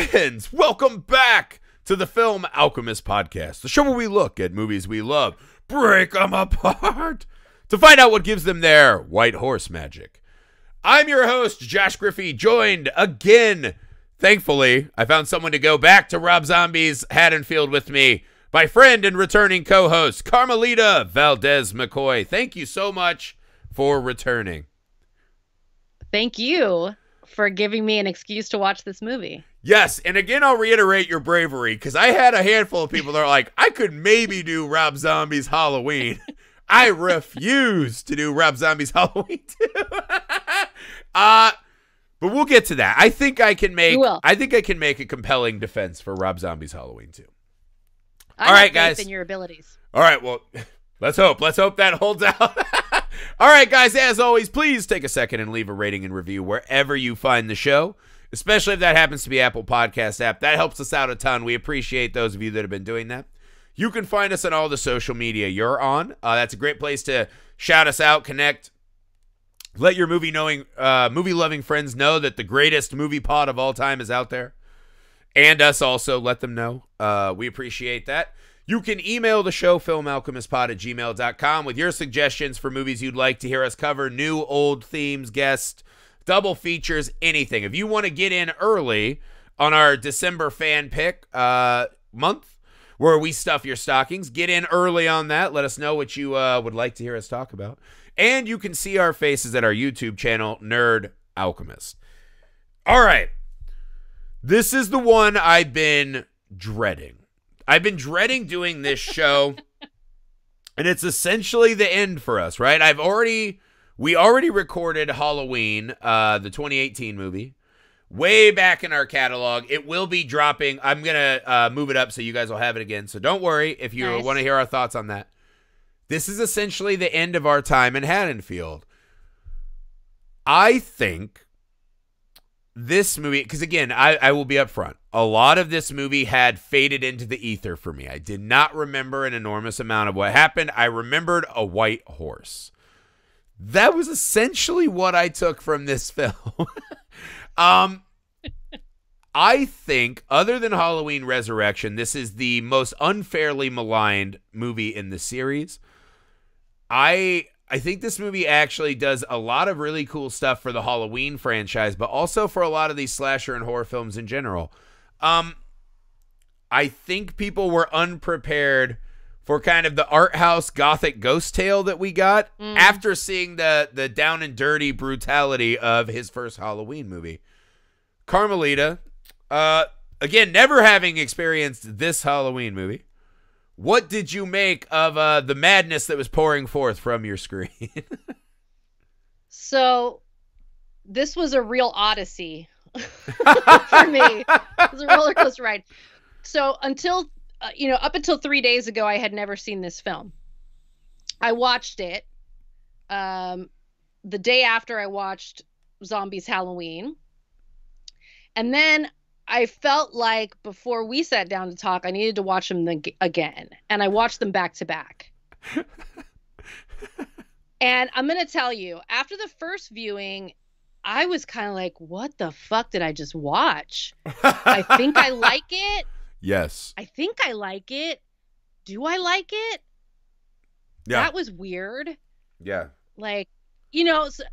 Friends, welcome back to the Film Alchemist podcast, the show where we look at movies we love, break them apart, to find out what gives them their white horse magic. I'm your host, Josh Griffey, joined again, thankfully, I found someone to go back to Rob Zombie's Haddonfield with me, my friend and returning co-host, Carmelita Valdez McKoy. Thank you so much for returning. Thank you for giving me an excuse to watch this movie. Yes, and again, I'll reiterate your bravery, because I had a handful of people that are like, I could maybe do Rob Zombie's Halloween. I refuse to do Rob Zombie's Halloween too. But we'll get to that. I think I can make a compelling defense for Rob Zombie's Halloween 2. All right, guys. In your abilities. All right, well, let's hope that holds out. All right, guys, as always, please take a second and leave a rating and review wherever you find the show, especially if that happens to be Apple Podcast app. That helps us out a ton. We appreciate those of you that have been doing that. You can find us on all the social media you're on. That's a great place to shout us out, connect, let your movie-loving friends know that the greatest movie pod of all time is out there, and us also let them know. We appreciate that. You can email the show, filmalchemistpod@gmail.com, with your suggestions for movies you'd like to hear us cover, new, old themes, guests, double features, anything. If you want to get in early on our December fan pick month, where we stuff your stockings, get in early on that. Let us know what you would like to hear us talk about. And you can see our faces at our YouTube channel, Nerd Alchemist. All right. This is the one I've been dreading. I've been dreading doing this show, and it's essentially the end for us, right? We already recorded Halloween, the 2018 movie, way back in our catalog. It will be dropping. I'm going to move it up so you guys will have it again. So don't worry if you want to hear our thoughts on that. This is essentially the end of our time in Haddonfield. I think this movie, because again, I will be upfront. A lot of this movie had faded into the ether for me. I did not remember an enormous amount of what happened. I remembered a white horse. That was essentially what I took from this film. I think, other than Halloween Resurrection, this is the most unfairly maligned movie in the series. I think this movie actually does a lot of really cool stuff for the Halloween franchise, but also for a lot of these slasher and horror films in general. I think people were unprepared for kind of the art house gothic ghost tale that we got after seeing the down and dirty brutality of his first Halloween movie. Carmelita, again, never having experienced this Halloween movie, what did you make of the madness that was pouring forth from your screen? So, this was a real odyssey for me. It was a roller coaster ride. So, up until 3 days ago, I had never seen this film. I watched it the day after I watched Zombies Halloween. And then I felt like before we sat down to talk, I needed to watch them again. And I watched them back to back. And I'm going to tell you, after the first viewing, I was kind of like, what the fuck did I just watch? I think I like it. Yes. I think I like it. Do I like it? Yeah. That was weird. Yeah. Like,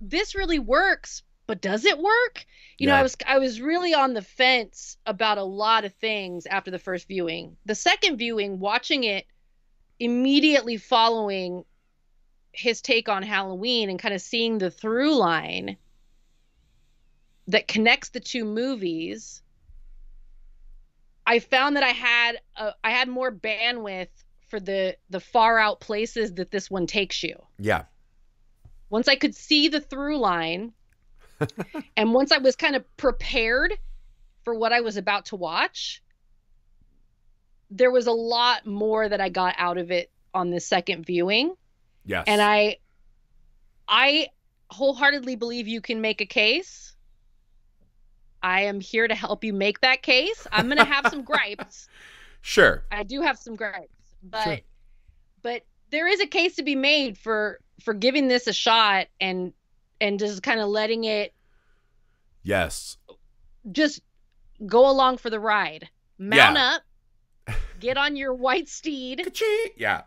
this really works. But does it work? I was really on the fence about a lot of things after the first viewing. The second viewing, watching it immediately following his take on Halloween and kind of seeing the through line that connects the two movies, I found that I had more bandwidth for the far out places that this one takes you. Yeah. Once I could see the through line, and once I was kind of prepared for what I was about to watch, there was a lot more that I got out of it on the second viewing. Yes. And I wholeheartedly believe you can make a case. I am here to help you make that case. I'm going to have some gripes. Sure. I do have some gripes, but Sure. but there is a case to be made for giving this a shot and just kind of letting it Yes. just go along for the ride. Mount up, get on your white steed. Ka-ching! Yeah.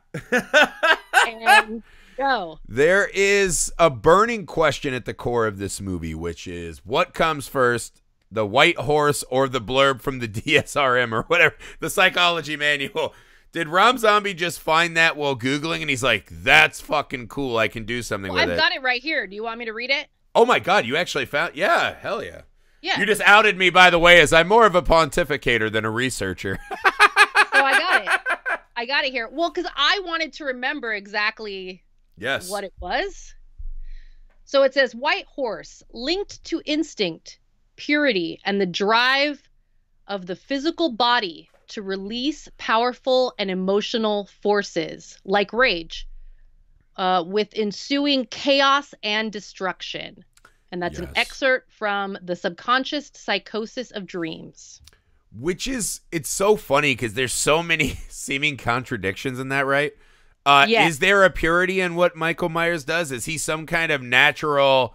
And go. There is a burning question at the core of this movie, which is what comes first, the white horse or the blurb from the DSRM or whatever, the psychology manual. Did Rob Zombie just find that while Googling and he's like, that's fucking cool, I can do something with it? I've got it right here. Do you want me to read it? Oh my God, you actually found, yeah, hell yeah. Yeah. You just outed me, by the way, as I'm more of a pontificator than a researcher. So I got it. I got it here. Well, because I wanted to remember exactly what it was. So it says, white horse, linked to instinct, purity, and the drive of the physical body to release powerful and emotional forces, like rage, with ensuing chaos and destruction. And that's an excerpt from The Subconscious Psychosis of Dreams. Which is, it's so funny because there's so many seeming contradictions in that, right? Is there a purity in what Michael Myers does? Is he some kind of natural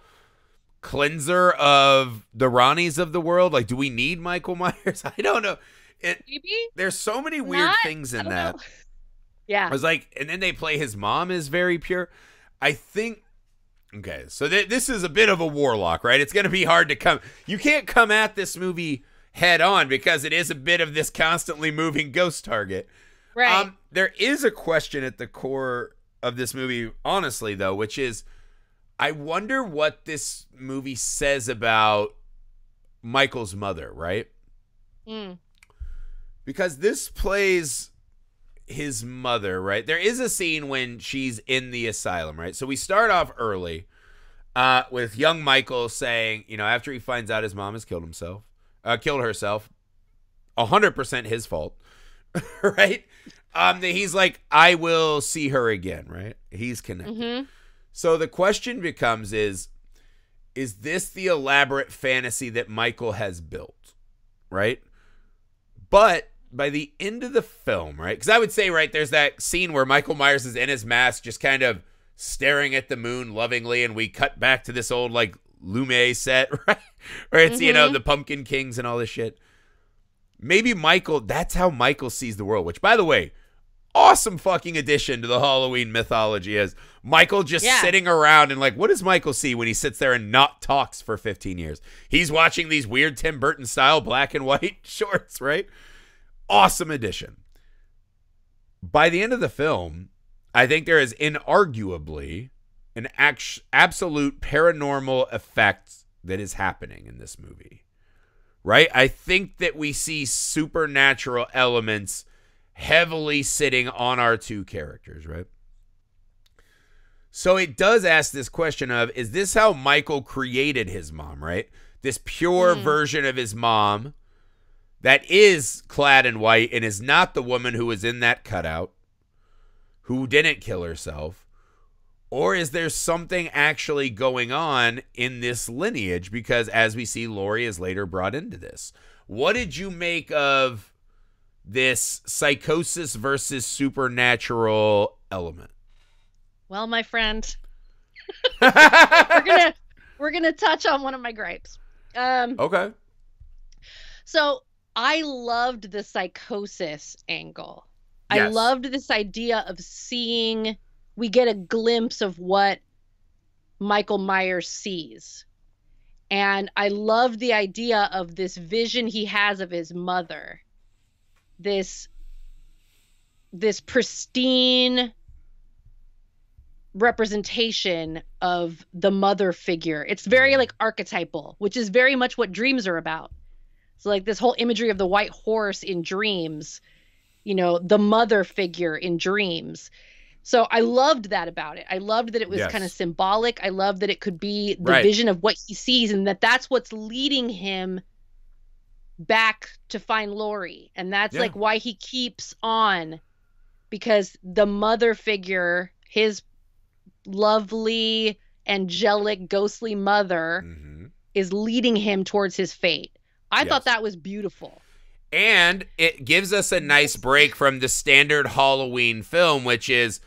cleanser of the Ronnies of the world? Like, do we need Michael Myers? I don't know. Maybe? There's so many weird things in that. Know. Yeah. I was like, and then they play his mom is very pure. I think, okay, so this is a bit of a warlock, right? It's going to be hard to come. You can't come at this movie head on because it is a bit of this constantly moving ghost target. Right. There is a question at the core of this movie, honestly, though, which is, I wonder what this movie says about Michael's mother, right? Because this plays his mother, right? There is a scene when she's in the asylum, right? So we start off early with young Michael saying, you know, after he finds out his mom has killed herself, 100% his fault, right? He's like, I will see her again, right? He's connected. So the question becomes is this the elaborate fantasy that Michael has built, right? But by the end of the film, right? Because I would say, right, there's that scene where Michael Myers is in his mask just kind of staring at the moon lovingly, and we cut back to this old, like, Loomis set, right? Where it's, you know, the Pumpkin Kings and all this shit. Maybe Michael, that's how Michael sees the world, which, by the way, awesome fucking addition to the Halloween mythology is Michael just sitting around and like, what does Michael see when he sits there and not talks for 15 years? He's watching these weird Tim Burton style black and white shorts, right? Awesome addition. By the end of the film, I think there is inarguably an absolute paranormal effect that is happening in this movie, right? I think that we see supernatural elements heavily sitting on our two characters, right? So it does ask this question of, is this how Michael created his mom, right? This pure version of his mom that is clad in white and is not the woman who was in that cutout, who didn't kill herself? Or is there something actually going on in this lineage? Because as we see, Laurie is later brought into this. What did you make of this psychosis versus supernatural element? Well, my friend, we're gonna touch on one of my gripes. Okay. So I loved the psychosis angle. Yes. I loved this idea of seeing, we get a glimpse of what Michael Myers sees. And I love the idea of this vision he has of his mother. This pristine representation of the mother figure. It's very like archetypal, which is very much what dreams are about. So like this whole imagery of the white horse in dreams, you know, the mother figure in dreams. So I loved that about it. I loved that it was kind of symbolic. I loved that it could be the vision of what he sees, and that's what's leading him back to find Laurie. And that's like why he keeps on, because the mother figure, his lovely, angelic, ghostly mother is leading him towards his fate. I thought that was beautiful. And it gives us a nice break from the standard Halloween film, which is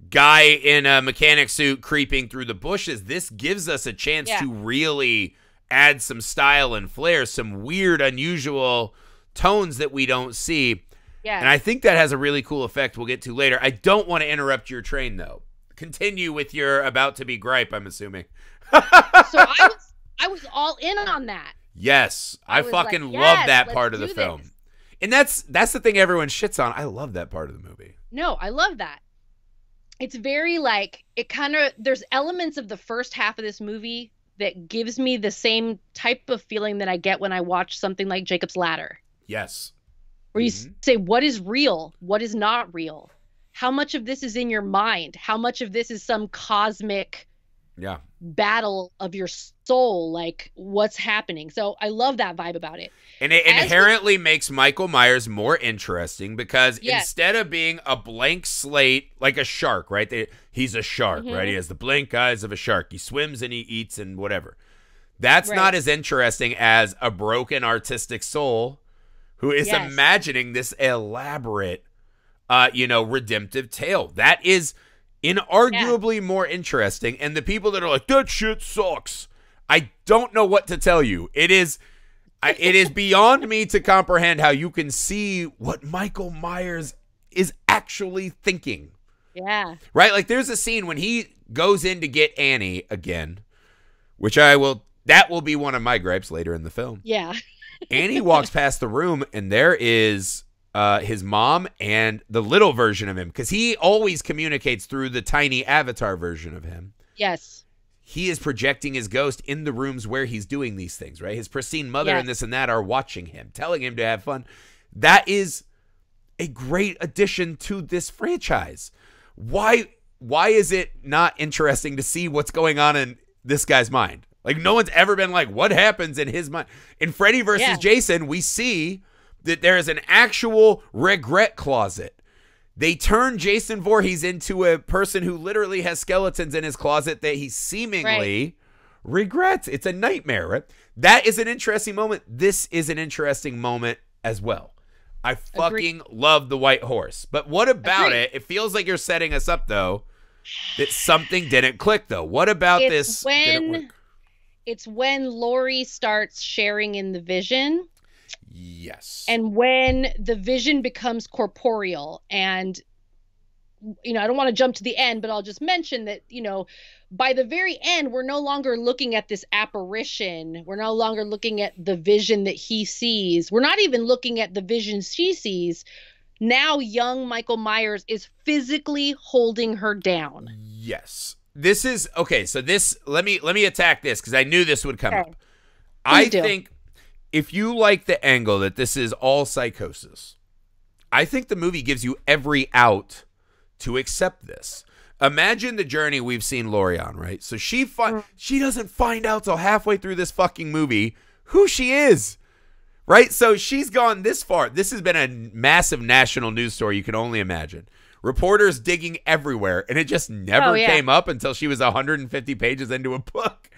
guy in a mechanic suit creeping through the bushes. This gives us a chance to really adds some style and flair, some weird, unusual tones that we don't see. Yeah. And I think that has a really cool effect we'll get to later. I don't want to interrupt your train, though. Continue with your about to be gripe, I'm assuming. So I was all in on that. Yes. I fucking like, love yes, that part of the this. film. And that's the thing everyone shits on. I love that part of the movie. No, I love that. It's very like, it kind of, there's elements of the first half of this movie that gives me the same type of feeling that I get when I watch something like Jacob's Ladder. Yes. Where you say, what is real? What is not real? How much of this is in your mind? How much of this is some cosmic battle of your soul? Like, what's happening? So I love that vibe about it. And it inherently makes Michael Myers more interesting because instead of being a blank slate, like a shark, right? He's a shark, right? He has the blank eyes of a shark. He swims and he eats and whatever. That's not as interesting as a broken artistic soul who is imagining this elaborate, redemptive tale. That is inarguably more interesting. And the people that are like, that shit sucks, I don't know what to tell you. It is beyond me to comprehend how you can see what Michael Myers is actually thinking. Yeah. Right? Like, there's a scene when he goes in to get Annie again, which that will be one of my gripes later in the film. Yeah. Annie walks past the room, and there is his mom and the little version of him, because he always communicates through the tiny avatar version of him. Yes. He is projecting his ghost in the rooms where he's doing these things, right? His pristine mother and this and that are watching him, telling him to have fun. That is a great addition to this franchise. Why is it not interesting to see what's going on in this guy's mind? Like, no one's ever been like, what happens in his mind? In Freddy versus Jason, we see that there is an actual regret closet. They turn Jason Voorhees into a person who literally has skeletons in his closet that he seemingly regrets. It's a nightmare, right? That is an interesting moment. This is an interesting moment as well. I fucking love the white horse. But what about it? It feels like you're setting us up, though, that something didn't click, though. What about this didn't work? It's when Laurie starts sharing in the vision. Yes. And when the vision becomes corporeal, and, I don't want to jump to the end, but I'll just mention that, by the very end, we're no longer looking at this apparition. We're no longer looking at the vision that he sees. We're not even looking at the vision she sees. Now, young Michael Myers is physically holding her down. Yes. This is okay. So let me attack this because I knew this would come up. I think if you like the angle that this is all psychosis, I think the movie gives you every out to accept this. Imagine the journey we've seen Laurie on, right? So she doesn't find out till halfway through this fucking movie who she is, right? So she's gone this far. This has been a massive national news story you can only imagine. Reporters digging everywhere, and it just never came up until she was 150 pages into a book.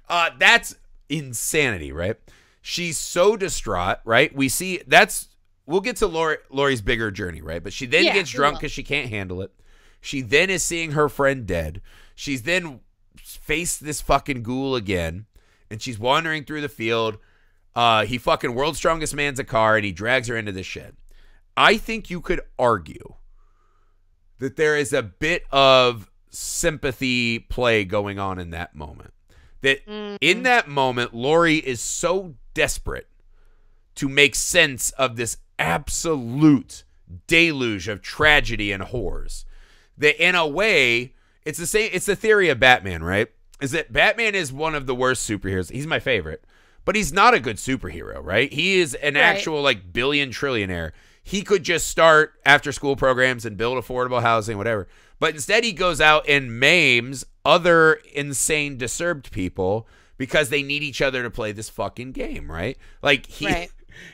That's insanity, right? She's so distraught, right? We'll get to Laurie's bigger journey, right? But she then gets drunk because she can't handle it. She then is seeing her friend dead. She's then faced this fucking ghoul again, and she's wandering through the field. He fucking world's strongest man's a car, and he drags her into the shed. I think you could argue that there is a bit of sympathy play going on in that moment. That in that moment, Laurie is so desperate to make sense of this absolute deluge of tragedy and horrors that in a way, it's the same. It's the theory of Batman, right? Is that Batman is one of the worst superheroes. He's my favorite, but he's not a good superhero, right? He is an actual billion trillionaire. He could just start after school programs and build affordable housing, whatever. But instead he goes out and maims other insane, disturbed people because they need each other to play this fucking game, right? Like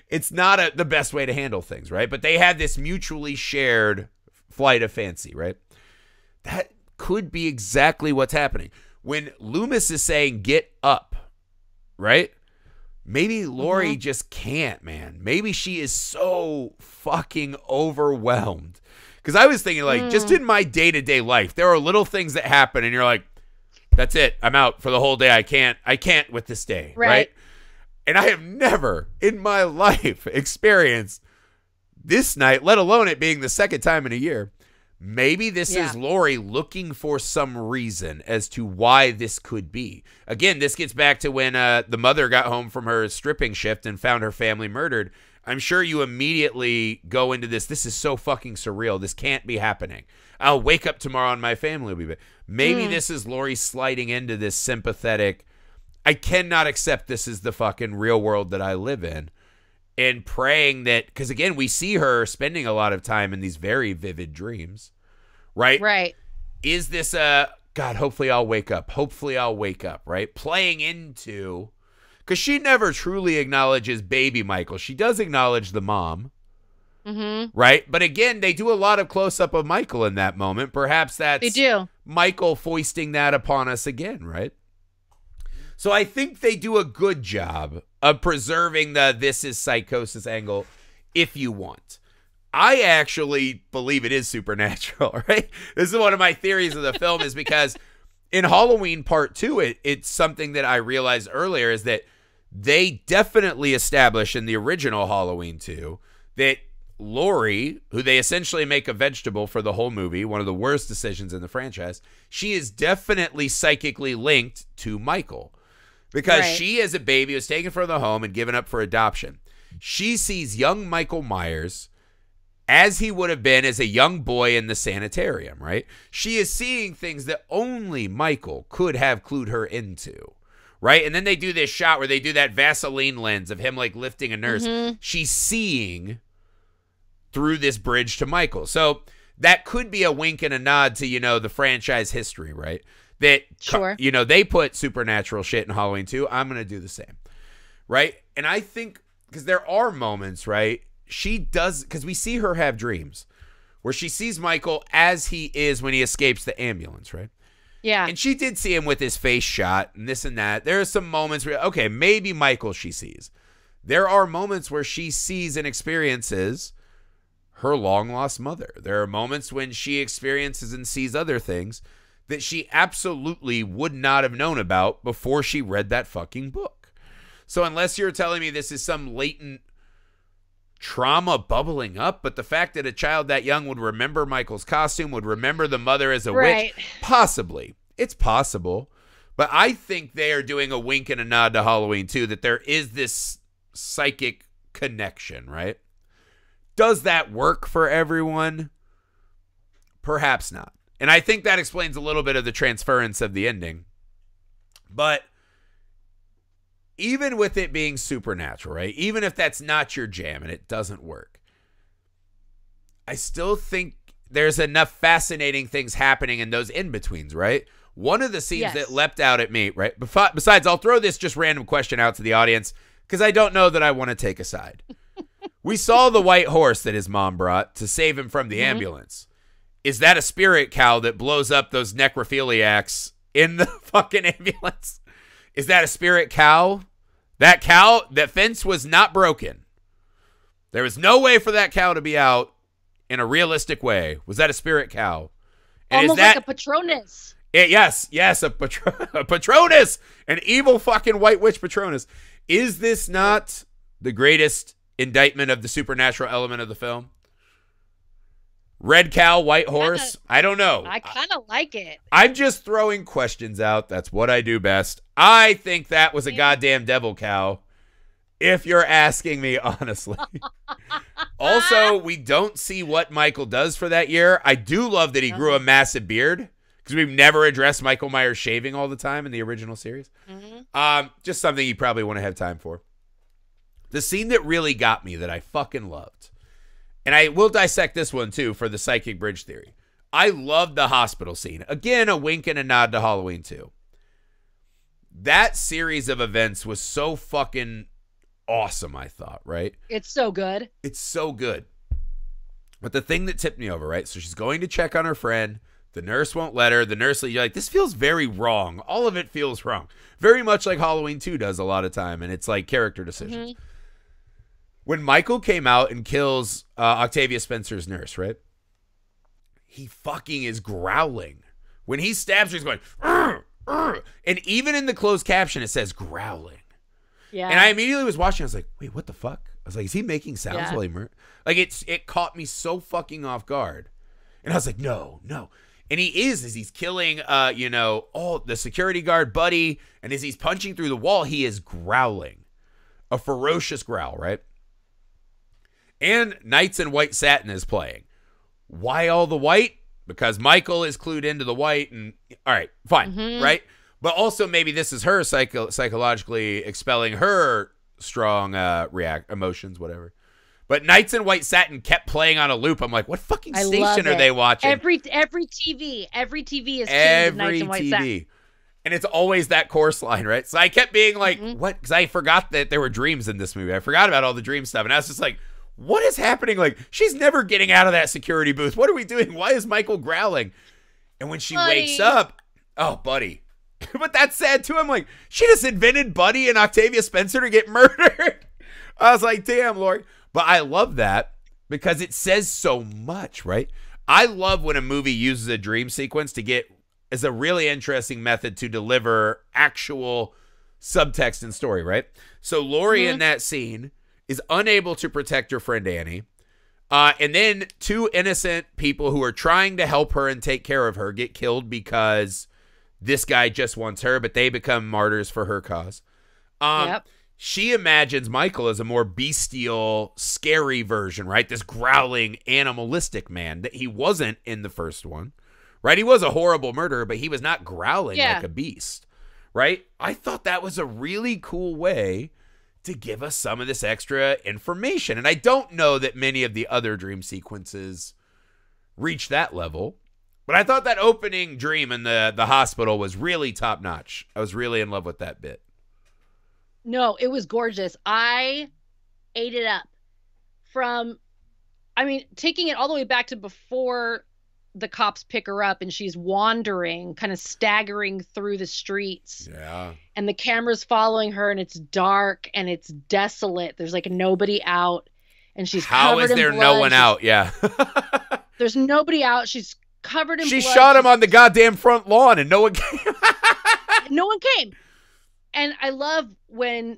it's not the best way to handle things, right? But they have this mutually shared flight of fancy, right? That could be exactly what's happening. When Loomis is saying, get up, right? Maybe Laurie just can't, man. Maybe she is so fucking overwhelmed. Because I was thinking, just in my day-to-day life, there are little things that happen, and you're like, That's it. I'm out for the whole day. I can't with this day. Right. And I have never in my life experienced this night, let alone it being the second time in a year. Maybe this is Lori looking for some reason as to why this could be. Again, this gets back to when the mother got home from her stripping shift and found her family murdered. I'm sure you immediately go into this. This is so fucking surreal. This can't be happening. I'll wake up tomorrow and my family will be back. Maybe this is Lori sliding into this sympathetic, I cannot accept this is the fucking real world that I live in. And praying that, because again, we see her spending a lot of time in these very vivid dreams, right? Right. Is this God, hopefully I'll wake up. Hopefully I'll wake up, right? Playing into, because she never truly acknowledges baby Michael. She does acknowledge the mom, right? But again, they do a lot of close-up of Michael in that moment. Perhaps that's Michael foisting that upon us again, right? So I think they do a good job of preserving the this is psychosis angle if you want. I actually believe it is supernatural, right? This is one of my theories of the film is because in Halloween Part 2, it's something that I realized earlier is that they definitely established in the original Halloween 2 that Lori, who they essentially make a vegetable for the whole movie, one of the worst decisions in the franchise, she is definitely psychically linked to Michael. Because she, as a baby, was taken from the home and given up for adoption. She sees young Michael Myers as he would have been as a young boy in the sanitarium, right? She is seeing things that only Michael could have clued her into, right? And then they do this shot where they do that Vaseline lens of him like lifting a nurse. She's seeing through this bridge to Michael. So that could be a wink and a nod to, you know, the franchise history, right? That, you know, they put supernatural shit in Halloween 2. I'm going to do the same. Right? And I think, because there are moments, right? She does, because we see her have dreams where she sees Michael as he is when he escapes the ambulance, right? Yeah. And she did see him with his face shot and this and that. There are some moments where, okay, maybe Michael she sees. There are moments where she sees and experiences her long-lost mother. There are moments when she experiences and sees other things that she absolutely would not have known about before she read that fucking book. So unless you're telling me this is some latent trauma bubbling up, but the fact that a child that young would remember Michael's costume, would remember the mother as a witch, possibly. It's possible. But I think they are doing a wink and a nod to Halloween too, that there is this psychic connection, right? Does that work for everyone? Perhaps not. And I think that explains a little bit of the transference of the ending. But even with it being supernatural, right? Even if that's not your jam and it doesn't work, I still think there's enough fascinating things happening in those in-betweens, right? One of the scenes that leapt out at me, right? Besides, I'll throw this just random question out to the audience because I don't know that I want to take a side. We saw the white horse that his mom brought to save him from the ambulance. Is that a spirit cow that blows up those necrophiliacs in the fucking ambulance? Is that a spirit cow? That cow, that fence was not broken. There was no way for that cow to be out in a realistic way. Was that a spirit cow? And almost like a Patronus. Yes, a Patronus, an evil fucking white witch Patronus. Is this not the greatest indictment of the supernatural element of the film? Red cow, white horse? I don't know. I kind of like it. I'm just throwing questions out. That's what I do best. I think that was a goddamn devil cow, if you're asking me honestly. Also, we don't see what Michael does for that year. I do love that he grew a massive beard, because we've never addressed Michael Myers shaving all the time in the original series. Just something you probably want to have time for. The scene that really got me, that I fucking loved, and I will dissect this one, too, for the psychic bridge theory. I love the hospital scene. Again, a wink and a nod to Halloween, too. That series of events was so fucking awesome, I thought, right? It's so good. It's so good. But the thing that tipped me over, right? So she's going to check on her friend. The nurse won't let her. The nurse, you're like, this feels very wrong. All of it feels wrong. Very much like Halloween 2 does a lot of time, and it's like character decisions. When Michael came out and kills Octavia Spencer's nurse, right? He fucking is growling. When he stabs her, he's going, "Argh!" "Urgh." And even in the closed caption, it says growling. Yeah. And I immediately was watching. I was like, wait, what the fuck? I was like, is he making sounds while he Like, it caught me so fucking off guard. And I was like, no. And he is, as he's killing, the security guard buddy. And as he's punching through the wall, he is growling. A ferocious growl, right? And Knights in White Satin is playing. Why all the white? Because Michael is clued into the white. And all right, fine, right? But also maybe this is her psychologically expelling her strong emotions, whatever. But Knights in White Satin kept playing on a loop. I'm like, what fucking station are they watching? Every TV is tuned to Knights in White Satin. And it's always that chorus line, right? So I kept being like, what? Because I forgot that there were dreams in this movie. I forgot about all the dream stuff. And I was just like, what is happening? Like, she's never getting out of that security booth. What are we doing? Why is Michael growling? And when she wakes up, oh, buddy. But that's sad too. I'm like, she just invented Buddy and Octavia Spencer to get murdered. I was like, damn, Lord. But I love that because it says so much, right? I love when a movie uses a dream sequence to get as a really interesting method to deliver actual subtext and story, right? So Lori in that scene is unable to protect her friend Annie. And then two innocent people who are trying to help her and take care of her get killed because this guy just wants her, but they become martyrs for her cause. She imagines Michael as a more bestial, scary version, right? This growling, animalistic man that he wasn't in the first one, right? He was a horrible murderer, but he was not growling like a beast, right? I thought that was a really cool way to give us some of this extra information. And I don't know that many of the other dream sequences reach that level. But I thought that opening dream in the hospital was really top notch. I was really in love with that bit. No, it was gorgeous. I ate it up. Taking it all the way back to before the cops pick her up and she's wandering, kind of staggering through the streets. Yeah. And the camera's following her and it's dark and it's desolate. There's like nobody out and she's covered in blood. How is there no one out? Yeah. There's nobody out. She's covered in blood. She shot him on the goddamn front lawn and no one came. No one came. And I love when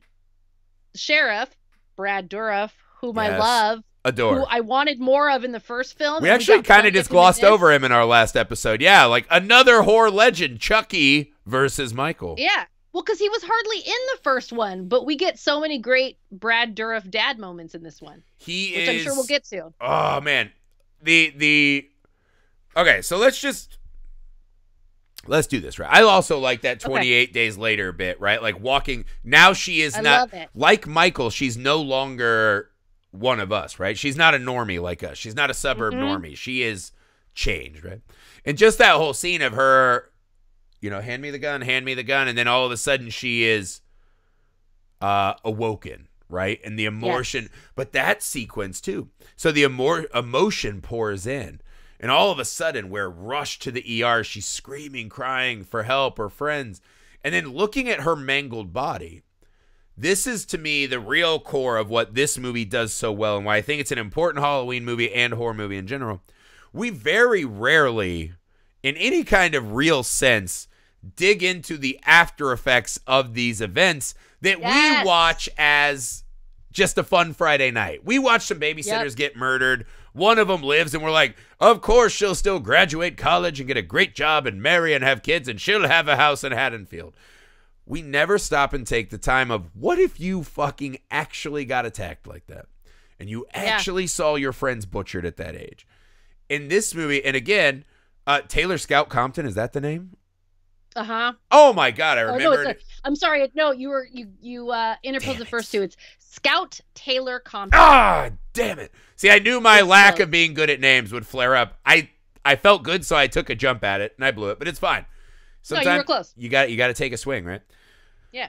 Sheriff Brad Dourif, whom I love, adore, who I wanted more of in the first film. We actually kind of just glossed over him in our last episode. Yeah, like another horror legend, Chucky versus Michael. Yeah. Well, because he was hardly in the first one, but we get so many great Brad Dourif dad moments in this one. Which I'm sure we'll get to. Oh, man. Okay, so let's do this, right? I also like that 28 days later bit, right? Like walking. Now she is not like Michael. She's no longer one of us, right? She's not a normie like us. She's not a suburb normie. She is changed, right? And just that whole scene of her, hand me the gun. And then all of a sudden she is awoken, right? And the emotion, but that sequence too. So the emotion pours in. And all of a sudden, we're rushed to the ER. She's screaming, crying for help or friends. And then looking at her mangled body, this is, to me, the real core of what this movie does so well and why I think it's an important Halloween movie and horror movie in general. We very rarely, in any kind of real sense, dig into the after effects of these events that we watch as just a fun Friday night. We watch some babysitters get murdered. One of them lives, and we're like, of course she'll still graduate college and get a great job and marry and have kids, and she'll have a house in Haddonfield. We never stop and take the time of, what if you fucking actually got attacked like that? And you actually saw your friends butchered at that age. In this movie, and again, Taylor Scout Compton, is that the name? Uh-huh. Oh my God, I remember. No, I'm sorry. No, you interposed the first two. It's Scout Taylor Compton. Ah, damn it. See, I knew my lack of being good at names would flare up. I felt good, so I took a jump at it and I blew it, but it's fine. Sometimes you were close. You got to take a swing, right? Yeah.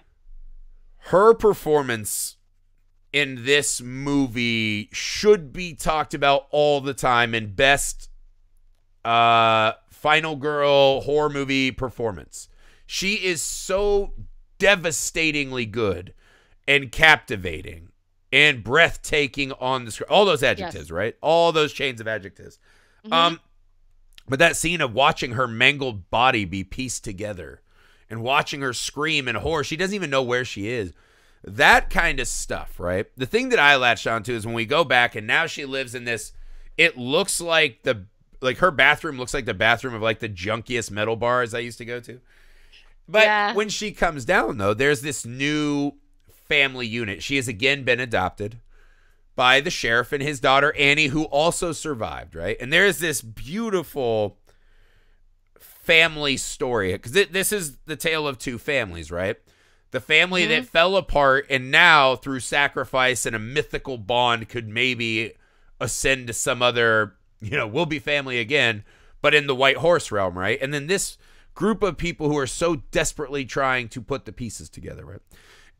Her performance in this movie should be talked about all the time in best final girl horror movie performance. She is so devastatingly good and captivating and breathtaking on the screen. All those adjectives, right? All those chains of adjectives. But that scene of watching her mangled body be pieced together and watching her scream in horror. She doesn't even know where she is. That kind of stuff, right? The thing that I latched onto is when we go back and now she lives in this, it looks like her bathroom looks like the bathroom of like the junkiest metal bars I used to go to. But when she comes down, though, there's this new family unit. She has again been adopted by the sheriff and his daughter, Annie, who also survived, right? And there's this beautiful family story because this is the tale of two families, right? The family that fell apart and now through sacrifice and a mythical bond could maybe ascend to some other, we'll be family again, but in the white horse realm, right? And then this group of people who are so desperately trying to put the pieces together, right?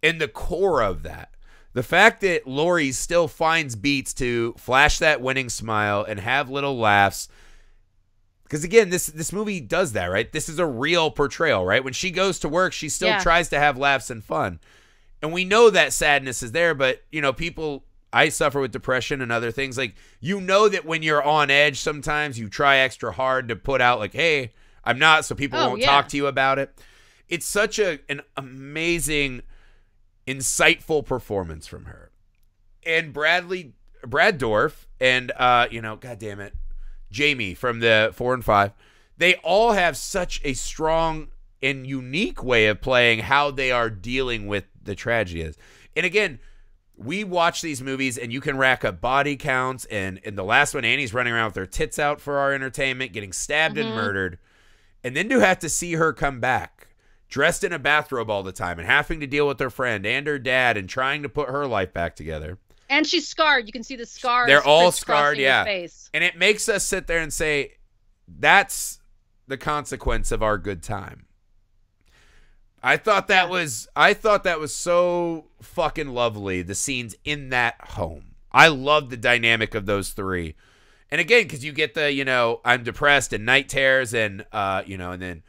And the core of that, the fact that Laurie still finds beats to flash that winning smile and have little laughs. Because again, this movie does that, right? This is a real portrayal, right? When she goes to work, she still tries to have laughs and fun. And we know that sadness is there, but, people, I suffer with depression and other things. Like, that when you're on edge, sometimes you try extra hard to put out like, hey, I'm not, so people won't talk to you about it. It's such an amazing, insightful performance from her. And Brad Dorff and, God damn it, Jamie from the 4 and 5, they all have such a strong and unique way of playing how they are dealing with the tragedy is. And again, we watch these movies and you can rack up body counts. And in the last one, Annie's running around with her tits out for our entertainment, getting stabbed and murdered. And then to have to see her come back dressed in a bathrobe all the time and having to deal with her friend and her dad and trying to put her life back together. And she's scarred. You can see the scars. They're all scarred, her face. And it makes us sit there and say, that's the consequence of our good time. I thought that was so fucking lovely, the scenes in that home. I love the dynamic of those three. And again, because you get the, I'm depressed and night terrors and, and then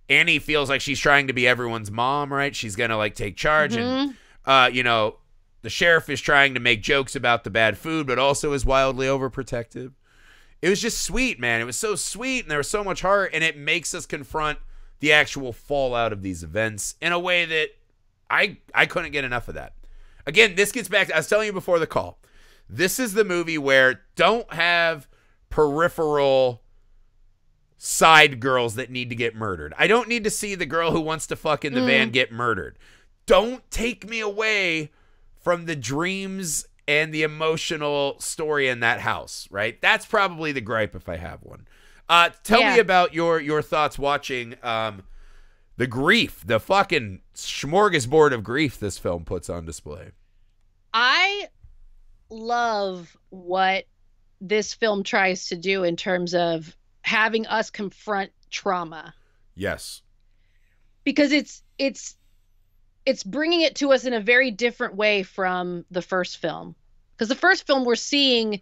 Annie feels like she's trying to be everyone's mom, right? She's going to take charge and, the sheriff is trying to make jokes about the bad food, but also is wildly overprotective. It was just sweet, man. It was so sweet, and there was so much heart, and it makes us confront the actual fallout of these events in a way that I couldn't get enough of that. Again, this gets back to, I was telling you before the call, this is the movie where don't have peripheral side girls that need to get murdered. I don't need to see the girl who wants to fuck in the van get murdered. Don't take me away from the dreams and the emotional story in that house, right? That's probably the gripe if I have one. Tell me about your thoughts watching the grief, the fucking smorgasbord of grief this film puts on display. I love what this film tries to do in terms of having us confront trauma. Yes. Because it's bringing it to us in a very different way from the first film. Because the first film, we're seeing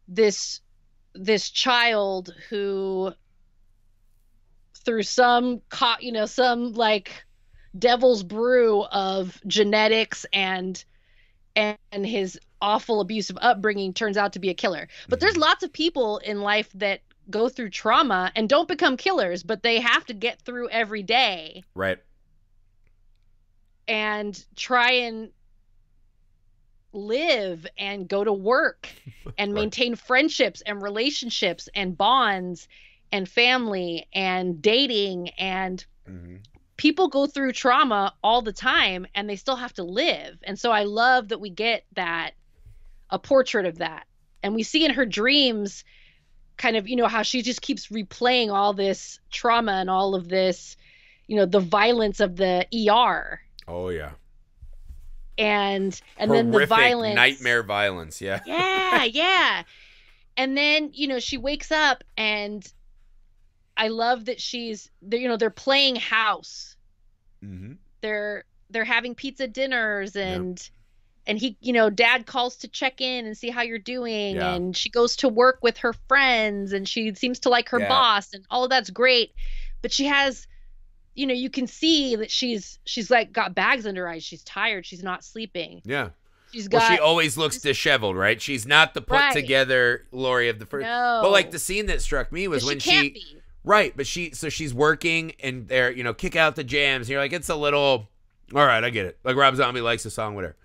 this child who, through some devil's brew of genetics and his awful abusive upbringing, turns out to be a killer. But there's lots of people in life that go through trauma and don't become killers, but they have to get through every day. Right. And try and live and go to work and maintain friendships and relationships and bonds and family and dating. And people go through trauma all the time and they still have to live. And so I love that we get a portrait of that. And we see in her dreams kind of, how she just keeps replaying all this trauma and all of this, the violence of the ER. Oh yeah. And horrific, then the violence, nightmare violence. Yeah. Yeah. And then, she wakes up and I love that they're playing house. They're having pizza dinners and he, dad calls to check in and see how you're doing. And she goes to work with her friends and she seems to like her boss and all of that's great. But she has, you can see that she's got bags under her eyes. She's tired. She's not sleeping. Yeah. She always looks disheveled, right? She's not the put together Laurie of the first. No. But the scene that struck me was when she Right, but she's working and they're, kick out the jams. And you're like, it's a little, all right, I get it. Like Rob Zombie likes the song, whatever.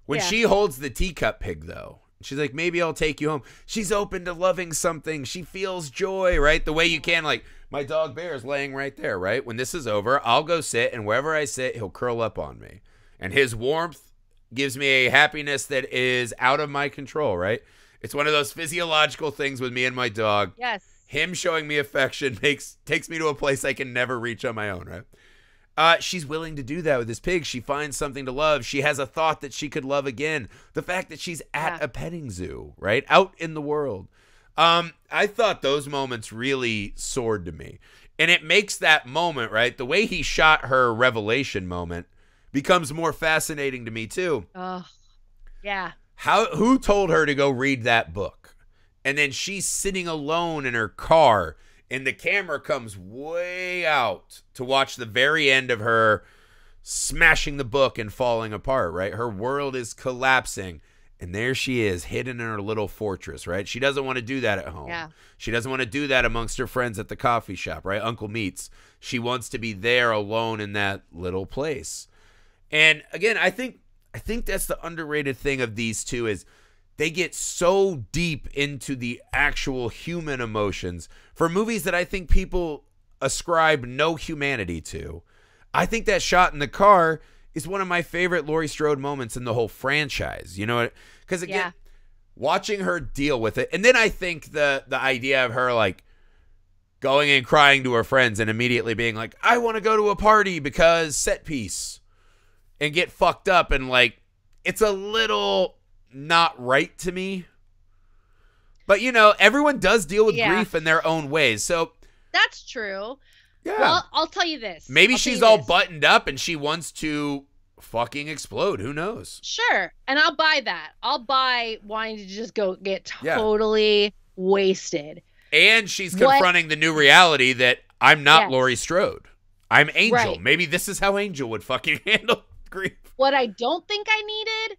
When she holds the teacup pig, though, she's like, maybe I'll take you home. She's open to loving something. She feels joy, right? The way you can, like, my dog Bear is laying right there, right? When this is over, I'll go sit, and wherever I sit, he'll curl up on me. And his warmth gives me a happiness that is out of my control, right? It's one of those physiological things with me and my dog. Yes. Him showing me affection takes me to a place I can never reach on my own, right? She's willing to do that with this pig. She finds something to love. She has a thought that she could love again. The fact that she's at a petting zoo, right? Out in the world. I thought those moments really soared to me. And it makes that moment, right? The way he shot her revelation moment becomes more fascinating to me, too. Oh, yeah. Who told her to go read that book? And then she's sitting alone in her car, and the camera comes way out to watch the very end of her smashing the book and falling apart, right? Her world is collapsing, and there she is, hidden in her little fortress, right? She doesn't want to do that at home. Yeah. She doesn't want to do that amongst her friends at the coffee shop, right? Uncle Meats. She wants to be there alone in that little place. And again, I think that's the underrated thing of these two is they get so deep into the actual human emotions for movies that I think people ascribe no humanity to. I think that shot in the car is one of my favorite Laurie Strode moments in the whole franchise. You know, because again, watching her deal with it, and then I think the idea of her like going and crying to her friends and immediately being like, I want to go to a party because set piece, and get fucked up, and like it's a little not right to me. But everyone does deal with grief in their own ways. So that's true. Yeah. Well, I'll tell you this. Maybe she's all buttoned up and she wants to fucking explode. Who knows? Sure. And I'll buy that. I'll buy wanting to just go get totally wasted. And she's confronting the new reality that I'm not Laurie Strode. I'm Angel. Right. Maybe this is how Angel would fucking handle grief. What I don't think I needed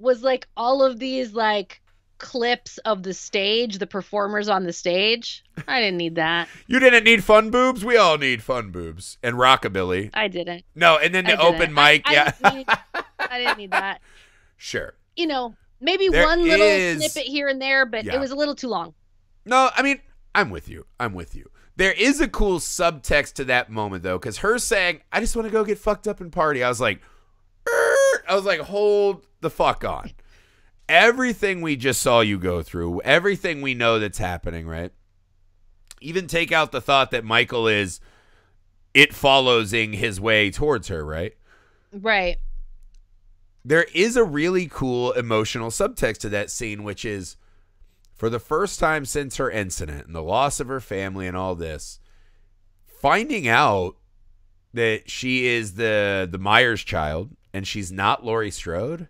was like all of these like clips of the stage, the performers on the stage. I didn't need that. You didn't need fun boobs? We all need fun boobs and rockabilly. I didn't. No, and then the open mic. I didn't need that. Sure. Maybe one little snippet here and there, but it was a little too long. No, I mean, I'm with you. There is a cool subtext to that moment though, because her saying, I just want to go get fucked up and party. I was like, hold the fuck on. Everything we just saw you go through, everything we know that's happening, right? Even take out the thought that Michael is following his way towards her, right? Right. There is a really cool emotional subtext to that scene, which is for the first time since her incident and the loss of her family and all this, finding out that she is the Myers child and she's not Laurie Strode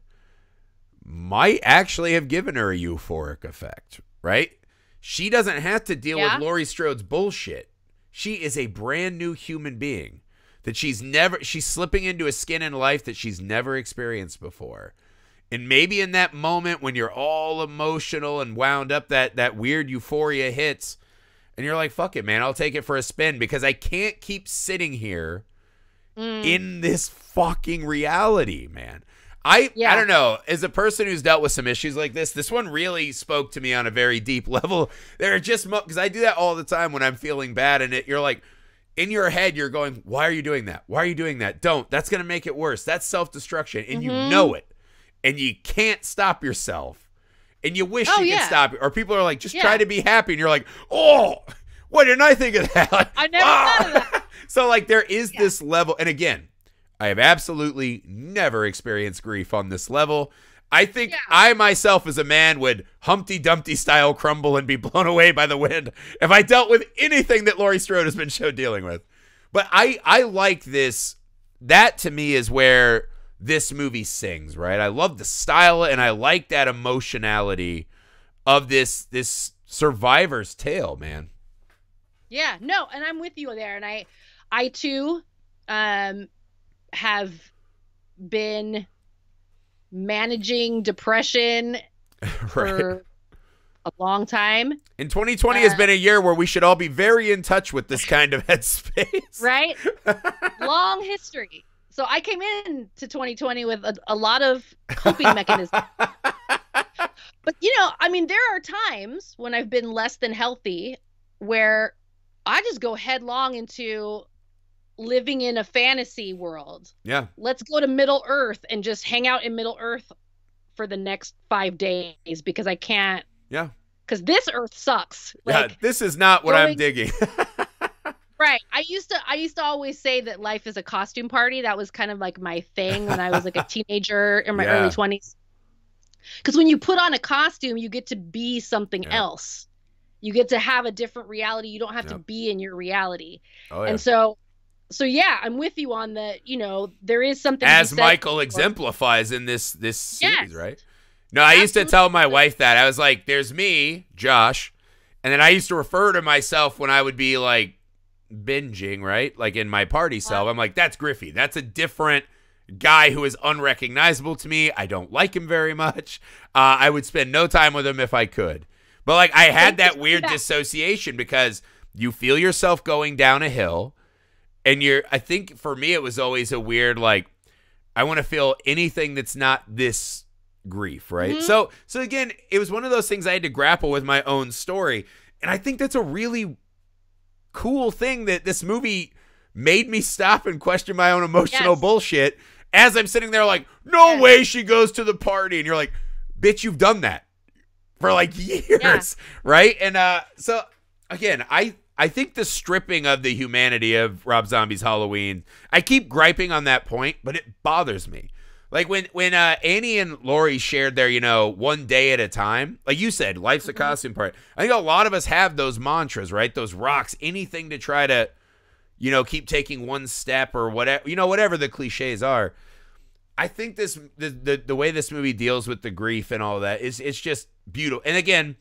might actually have given her a euphoric effect, right? She doesn't have to deal with Laurie Strode's bullshit. She is a brand new human being that she's slipping into a skin in life that she's never experienced before. And maybe in that moment when you're all emotional and wound up, that weird euphoria hits and you're like, fuck it, man, I'll take it for a spin because I can't keep sitting here in this fucking reality, man. I don't know. As a person who's dealt with some issues like this one really spoke to me on a very deep level. There are just because I do that all the time when I'm feeling bad, and you're like, in your head, you're going, "Why are you doing that? Why are you doing that? Don't. That's gonna make it worse. That's self-destruction, and you know it, and you can't stop yourself, and you wish you could stop it. Or people are like, just try to be happy, and you're like, oh, what didn't I think of that? I never thought of that. So like, there is this level, and again, I have absolutely never experienced grief on this level. I think I myself as a man would Humpty Dumpty style crumble and be blown away by the wind if I dealt with anything that Laurie Strode has been shown dealing with. But I like this. That to me is where this movie sings, right? I love the style and I like that emotionality of this survivor's tale, man. Yeah, no, and I'm with you there. And I too, have been managing depression for a long time. And 2020 has been a year where we should all be very in touch with this kind of headspace. Right? Long history. So I came in to 2020 with a lot of coping mechanisms. But, you know, I mean, there are times when I've been less than healthy where I just go headlong into living in a fantasy world. Yeah. Let's go to Middle Earth and just hang out in Middle Earth for the next 5 days because I can't. Yeah. Because this Earth sucks. Yeah, this is not what I'm digging. Right. I used to always say that life is a costume party. That was kind of like my thing when I was like a teenager in my early 20s. Because when you put on a costume, you get to be something else. You get to have a different reality. You don't have to be in your reality. Oh, yeah. And so yeah, I'm with you on that. You know, there is something as Michael exemplifies in this series, right? No, I used to tell my wife that. I was like, there's me, Josh, and then I used to refer to myself when I would be like binging, right? Like in my party self. I'm like, that's Griffey. That's a different guy who is unrecognizable to me. I don't like him very much. I would spend no time with him if I could. But like I had that weird dissociation because you feel yourself going down a hill and I think for me it was always a weird like I want to feel anything that's not this grief, right? Mm-hmm. So again, it was one of those things I had to grapple with my own story. And I think that's a really cool thing that this movie made me stop and question my own emotional bullshit as I'm sitting there like, no way she goes to the party. And you're like, bitch, you've done that for like years, right? And so, again, I think the stripping of the humanity of Rob Zombie's Halloween, I keep griping on that point, but it bothers me. Like when Annie and Laurie shared their, you know, one day at a time, like you said, life's a costume party. I think a lot of us have those mantras, right? Those rocks, anything to try to, you know, keep taking one step or whatever, you know, whatever the cliches are. I think the way this movie deals with the grief and all of that it's just beautiful. And again,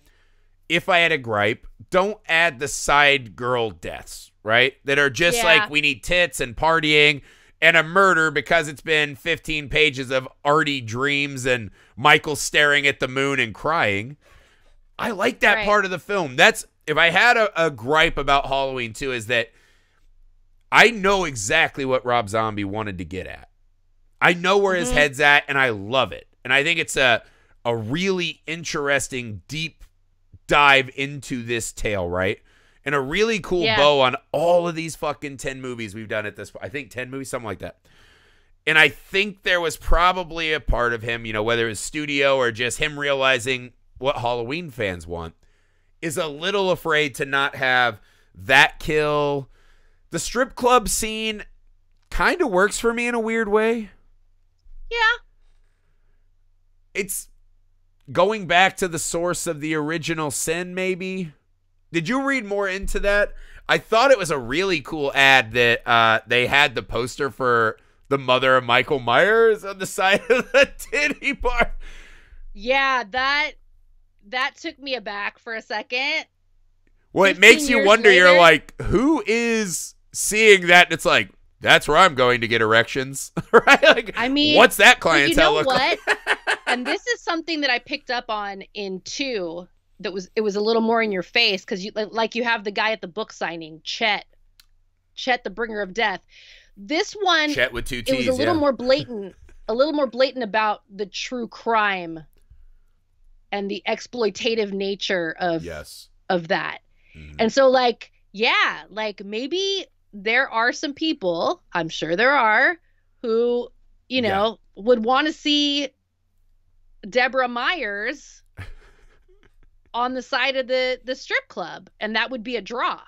if I had a gripe, don't add the side girl deaths, right? That are just like we need tits and partying and a murder because it's been 15 pages of arty dreams and Michael staring at the moon and crying. I like that part of the film. That's if I had a gripe about Halloween 2 is that I know exactly what Rob Zombie wanted to get at. I know where his head's at, and I love it. And I think it's a really interesting, deep dive into this tale, right? And a really cool bow on all of these fucking 10 movies we've done at this point. I think 10 movies, something like that. And I think there was probably a part of him, you know, whether it's studio or just him realizing what Halloween fans want, is a little afraid to not have that kill. The strip club scene kind of works for me in a weird way. Yeah. It's going back to the source of the original sin, maybe. Did you read more into that? I thought it was a really cool ad that they had the poster for the mother of Michael Myers on the side of the titty bar. Yeah, that took me aback for a second. Well, it makes you wonder, you're like, who is seeing that? And it's like, that's where I'm going to get erections, right? Like, I mean, what's that clientele look like? And this is something that I picked up on in 2. It was a little more in your face because you have the guy at the book signing, Chet, the bringer of death. This one, Chet with 2 T's, it was a little more blatant, about the true crime and the exploitative nature of that. Mm-hmm. And so, like, maybe there are some people, I'm sure there are, who, you know, would want to see Deborah Myers on the side of the strip club, and that would be a draw.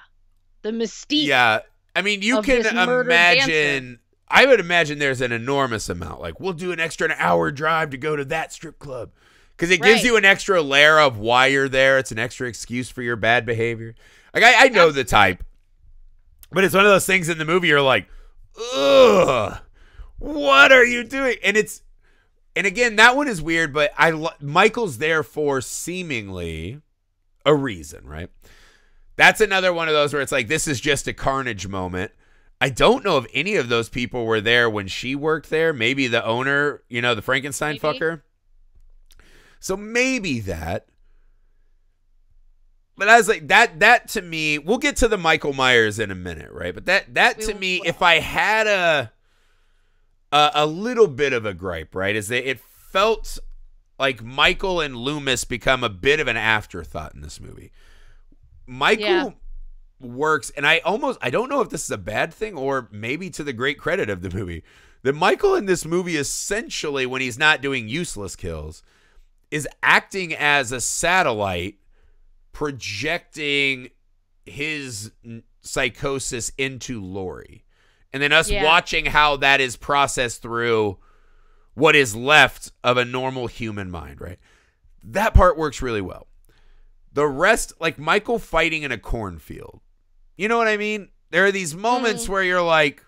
The mystique. Yeah, I mean, you can imagine. I would imagine there's an enormous amount. Like, we'll do an extra hour drive to go to that strip club because it gives you an extra layer of why you're there. It's an extra excuse for your bad behavior. Like, I know the type, but it's one of those things in the movie you're like, ugh, what are you doing? And again, that one is weird, but Michael's there for seemingly a reason, right? That's another one of those where it's like, this is just a carnage moment. I don't know if any of those people were there when she worked there. Maybe the owner, you know, the Frankenstein fucker. So maybe that. But I was like, that to me, we'll get to the Michael Myers in a minute, right? But that to me, if I had a little bit of a gripe, right, is that it felt like Michael and Loomis become a bit of an afterthought in this movie. Michael works, and I don't know if this is a bad thing or maybe to the great credit of the movie, that Michael in this movie essentially, when he's not doing useless kills, is acting as a satellite projecting his psychosis into Laurie. And then us watching how that is processed through what is left of a normal human mind, right? That part works really well. The rest, like Michael fighting in a cornfield. You know what I mean? There are these moments where you're like,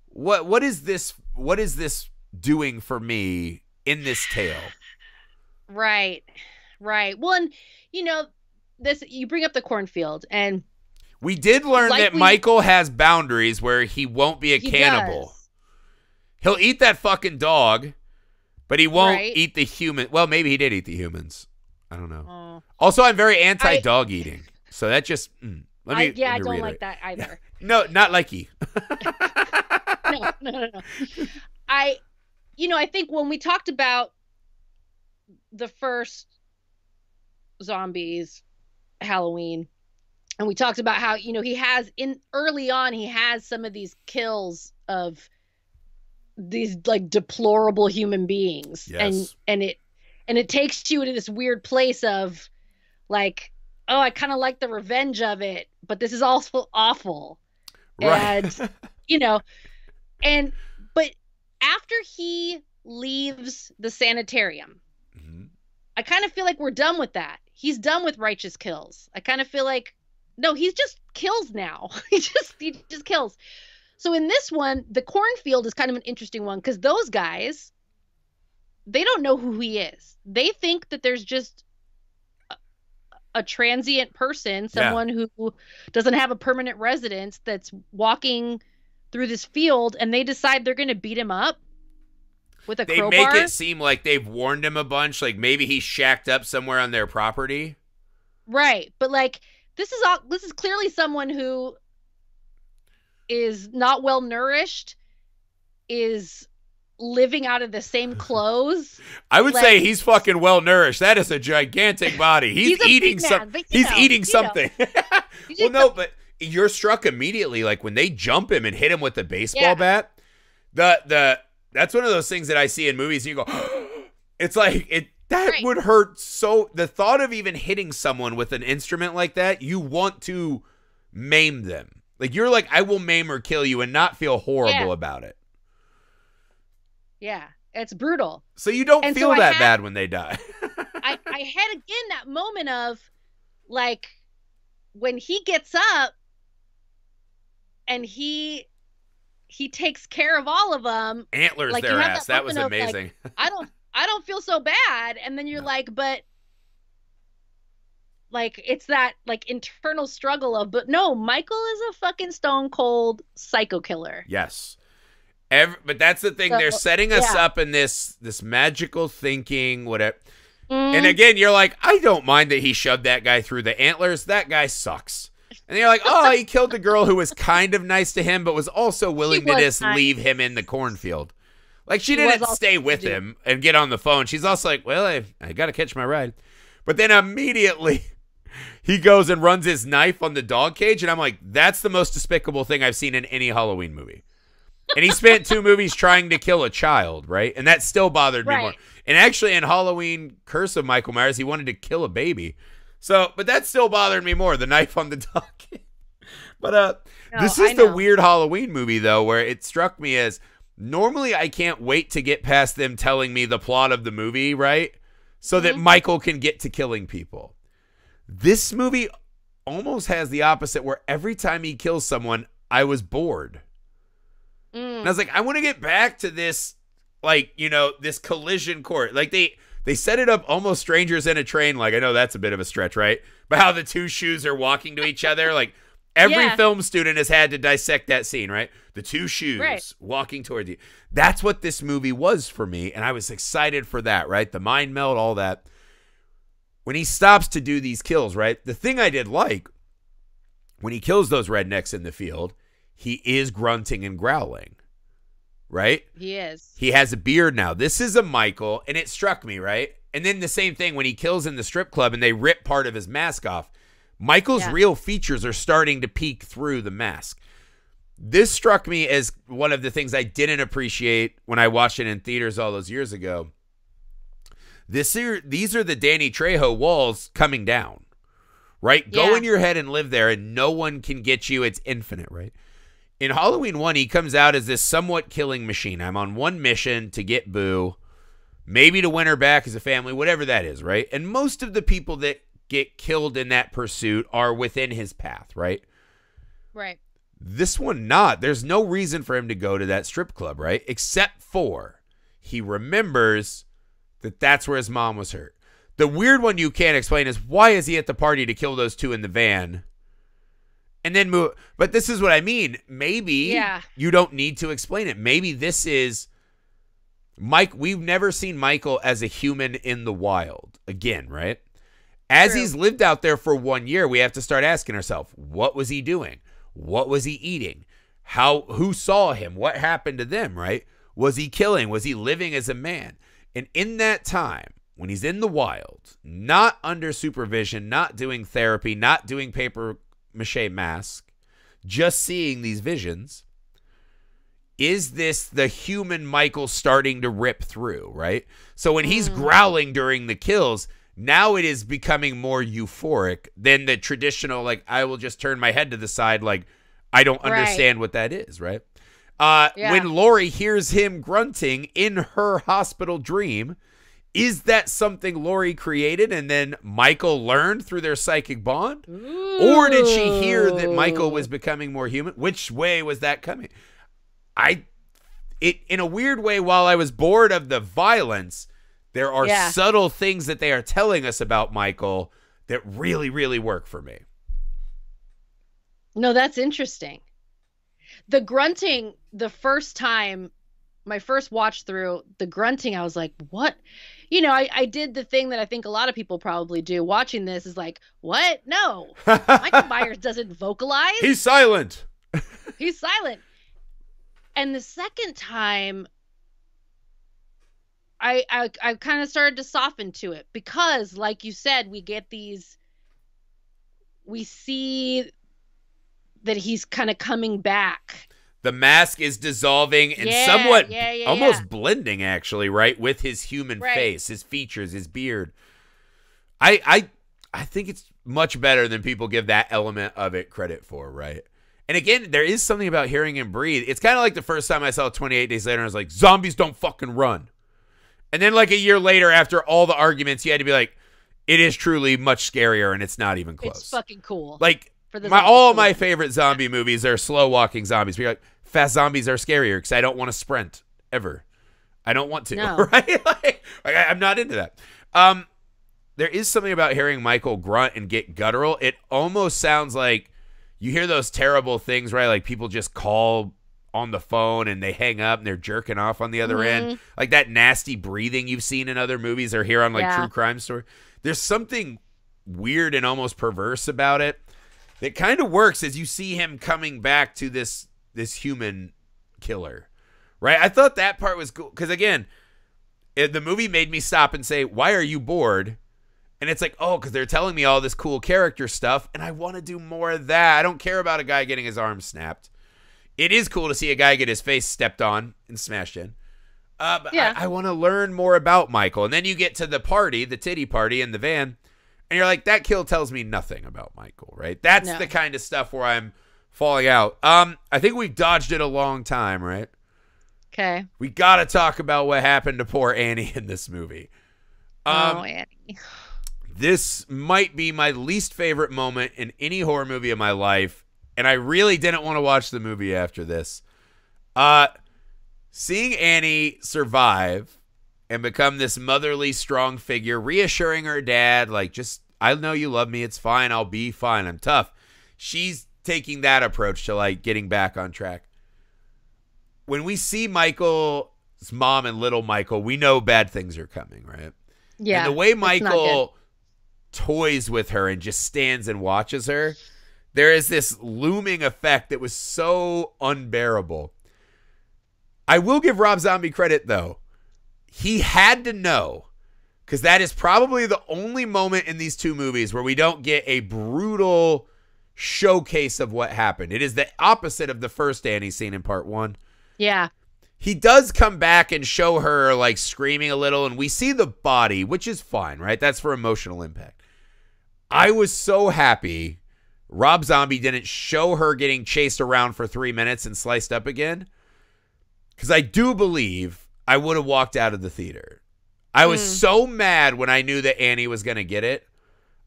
what is this doing for me in this tale? Right. Well, and this, you bring up the cornfield, and we did learn that Michael has boundaries where he won't be a cannibal. Does. He'll eat that fucking dog, but he won't eat the human. Well, maybe he did eat the humans. I don't know. Also, I'm very anti-dog eating. So that just, I don't like that either. No, not likey. No. I think when we talked about the first zombies, Halloween, and we talked about how, he has early on, he has some of these kills of these like deplorable human beings. Yes. And it takes you to this weird place of like, oh, I kind of like the revenge of it, but this is also awful. Right. And but after he leaves the sanitarium, I kind of feel like we're done with that. He's done with righteous kills. I kind of feel like, no, he's just kills now. he just kills. So in this one, the cornfield is kind of an interesting one because those guys, they don't know who he is. They think that there's just a transient person, someone who doesn't have a permanent residence that's walking through this field, and they decide they're going to beat him up with a crowbar. They make it seem like they've warned him a bunch, like maybe he's shacked up somewhere on their property. Right. But like, this is clearly someone who is not well nourished, is living out of the same clothes. I would say he's fucking well nourished. That is a gigantic body. He's eating something. He's eating something. Well, no, but you're struck immediately, like when they jump him and hit him with the baseball bat. That's one of those things that I see in movies. And you go, it's like that would hurt. So the thought of even hitting someone with an instrument like that, you want to maim them. Like you're like, I will maim or kill you and not feel horrible about it. Yeah, it's brutal. So you don't feel that bad when they die. I had again that moment of like when he gets up and he takes care of all of them. Antlers like, their ass. That was amazing. Like, I don't feel so bad. And then you're like, but like, it's that like internal struggle of, but no, Michael is a fucking stone cold psycho killer. Yes. But that's the thing. So, they're setting us up in this magical thinking, whatever. And again, you're like, I don't mind that he shoved that guy through the antlers. That guy sucks. And you're like, oh, he killed the girl who was kind of nice to him, but was also willing to just leave him in the cornfield. Like, she didn't stay with him and get on the phone. She's also like, well, I got to catch my ride. But then immediately he goes and runs his knife on the dog cage. And I'm like, that's the most despicable thing I've seen in any Halloween movie. And he spent 2 movies trying to kill a child, right? And that still bothered me more. And actually in Halloween Curse of Michael Myers, he wanted to kill a baby. So, but that still bothered me more, the knife on the dog. But this is the weird Halloween movie, though, where it struck me as normally I can't wait to get past them telling me the plot of the movie, right? So that Michael can get to killing people. This movie almost has the opposite, where every time he kills someone, I was bored. And I was like, I want to get back to this, like, this collision court. Like, they set it up almost strangers in a train. Like, I know that's a bit of a stretch, right? But how the 2 shoes are walking to each other. Like, every film student has had to dissect that scene, right? The 2 shoes walking toward you. That's what this movie was for me. And I was excited for that, right? The mind meld, all that. when he stops to do these kills, right? The thing I did like, when he kills those rednecks in the field, he is grunting and growling, right? He is. He has a beard now. This is a Michael, and it struck me, right? And then the same thing when he kills in the strip club and they rip part of his mask off. Michael's real features are starting to peek through the mask. This struck me as one of the things I didn't appreciate when I watched it in theaters all those years ago. These are the Danny Trejo walls coming down, right? Yeah. Go in your head and live there, and no one can get you. It's infinite, right? In Halloween 1, he comes out as this somewhat killing machine. I'm on one mission to get Boo, maybe to win her back as a family, whatever that is, right? And most of the people that get killed in that pursuit are within his path, right? Right. This one not. There's no reason for him to go to that strip club, right? Except for he remembers that that's where his mom was hurt. The weird one you can't explain is why is he at the party to kill those two in the van and then move? But this is what I mean. Maybe you don't need to explain it. Maybe this is Mike. We've never seen Michael as a human in the wild again, right? As he's lived out there for 1 year, we have to start asking ourselves, what was he doing? What was he eating? Who saw him? What happened to them, right? Was he killing? Was he living as a man? And in that time, when he's in the wild, not under supervision, not doing therapy, not doing paper mache mask, just seeing these visions, is this the human Michael starting to rip through, right? So when he's growling during the kills, now it is becoming more euphoric than the traditional, like, I will just turn my head to the side, like, I don't understand what that is, right? When Lori hears him grunting in her hospital dream, is that something Lori created and then Michael learned through their psychic bond? Ooh. Or did she hear that Michael was becoming more human? Which way was that coming? In a weird way, while I was bored of the violence, there are subtle things that they are telling us about Michael that really, really work for me. No, that's interesting. The grunting, the first time, my first watch through, the grunting, I was like, what? You know, I did the thing that I think a lot of people probably do watching this is like, what? No. Michael Myers doesn't vocalize. He's silent. He's silent. And the second time, I kind of started to soften to it because, like you said, we see that he's kind of coming back. The mask is dissolving and somewhat almost blending, actually, right, with his human face, his features, his beard. I think it's much better than people give that element of it credit for, right? And again, there is something about hearing him breathe. It's kind of like the first time I saw 28 Days Later, and I was like, zombies don't fucking run. And then like a year later, after all the arguments, you had to be like, it is truly much scarier, and it's not even close. It's fucking cool. Like, all my favorite zombie movies are slow-walking zombies. You're like, fast zombies are scarier because I don't want to sprint, ever. I don't want to, right? like, I'm not into that. There is something about hearing Michael grunt and get guttural. It almost sounds like you hear those terrible things, right? Like people just call on the phone and they hang up and they're jerking off on the other end. Like that nasty breathing you've seen in other movies or hear on like true crime story. There's something weird and almost perverse about it that kind of works as you see him coming back to this human killer, right? I thought that part was cool because, again, the movie made me stop and say, why are you bored? And it's like, oh, because they're telling me all this cool character stuff, and I want to do more of that. I don't care about a guy getting his arm snapped. It is cool to see a guy get his face stepped on and smashed in. But I want to learn more about Michael. And then you get to the party, the titty party in the van, and you're like, that kill tells me nothing about Michael, right? That's the kind of stuff where I'm falling out. I think we've dodged it a long time, right? Okay. We got to talk about what happened to poor Annie in this movie. Annie. This might be my least favorite moment in any horror movie of my life, and I really didn't want to watch the movie after this. Seeing Annie survive and become this motherly, strong figure, reassuring her dad, like, just, I know you love me, it's fine, I'll be fine, I'm tough. She's taking that approach to, like, getting back on track. When we see Michael's mom and little Michael, we know bad things are coming, right? Yeah. And the way Michael toys with her and just stands and watches her, there is this looming effect that was so unbearable. I will give Rob Zombie credit, though. He had to know, because that is probably the only moment in these two movies where we don't get a brutal showcase of what happened. It is the opposite of the first Annie scene in part 1. Yeah. He does come back and show her like screaming a little, and we see the body, which is fine, right? That's for emotional impact. I was so happy Rob Zombie didn't show her getting chased around for 3 minutes and sliced up again, because I do believe I would have walked out of the theater. I was so mad when I knew that Annie was going to get it.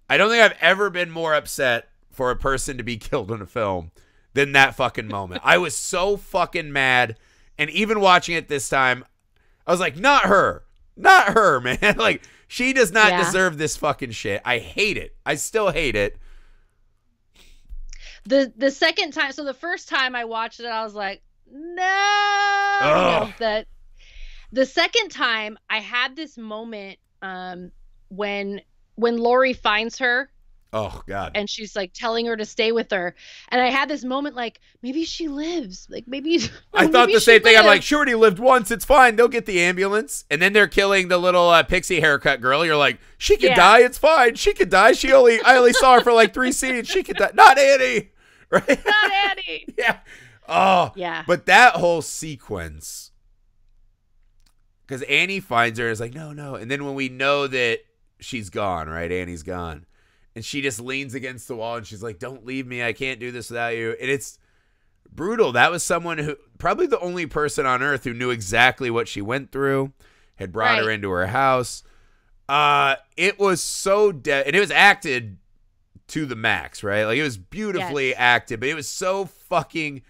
I don't think I've ever been more upset for a person to be killed in a film than that fucking moment. I was so fucking mad. And even watching it this time, I was like, not her, man. Like, she does not deserve this fucking shit. I hate it. I still hate it. The second time, so the first time I watched it, I was like, no. That the second time I had this moment when Lori finds her. Oh, God. And she's like telling her to stay with her. And I had this moment like, maybe she lives. Like, maybe. I thought the same thing. I'm like, she already lived once. It's fine. They'll get the ambulance. And then they're killing the little pixie haircut girl. You're like, she could die. It's fine. She could die. I only saw her for like 3 scenes. She could die. Not Annie. Right? Not Annie. Yeah. Oh. Yeah. But that whole sequence. Because Annie finds her and is like, no. And then when we know that she's gone, right? Annie's gone. And she just leans against the wall and she's like, don't leave me. I can't do this without you. And it's brutal. That was someone who, probably the only person on earth who knew exactly what she went through, had brought her into her house. It was so and it was acted to the max, right? Like, it was beautifully acted, but it was so fucking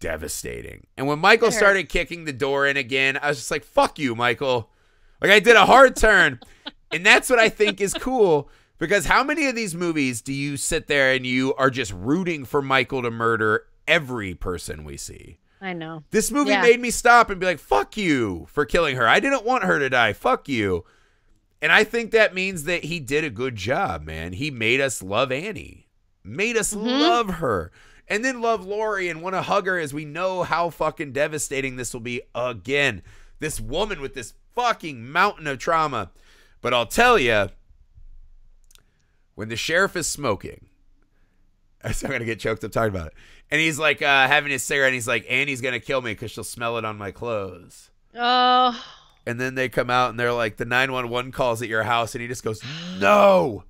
devastating. And when Michael started kicking the door in again, I was just like, fuck you, Michael. Like, I did a hard turn. And that's what I think is cool. Because how many of these movies do you sit there and you are just rooting for Michael to murder every person we see? I know. This movie made me stop and be like, fuck you for killing her. I didn't want her to die. Fuck you. And I think that means that he did a good job, man. He made us love Annie. Made us love her. And then love Lori and want to hug her as we know how fucking devastating this will be again. This woman with this fucking mountain of trauma. But I'll tell you, when the sheriff is smoking, I'm going to get choked up talking about it. And he's like having his cigarette, and he's like, Annie's going to kill me because she'll smell it on my clothes. Oh. And then they come out, and they're like, the 911 calls at your house, and he just goes, no.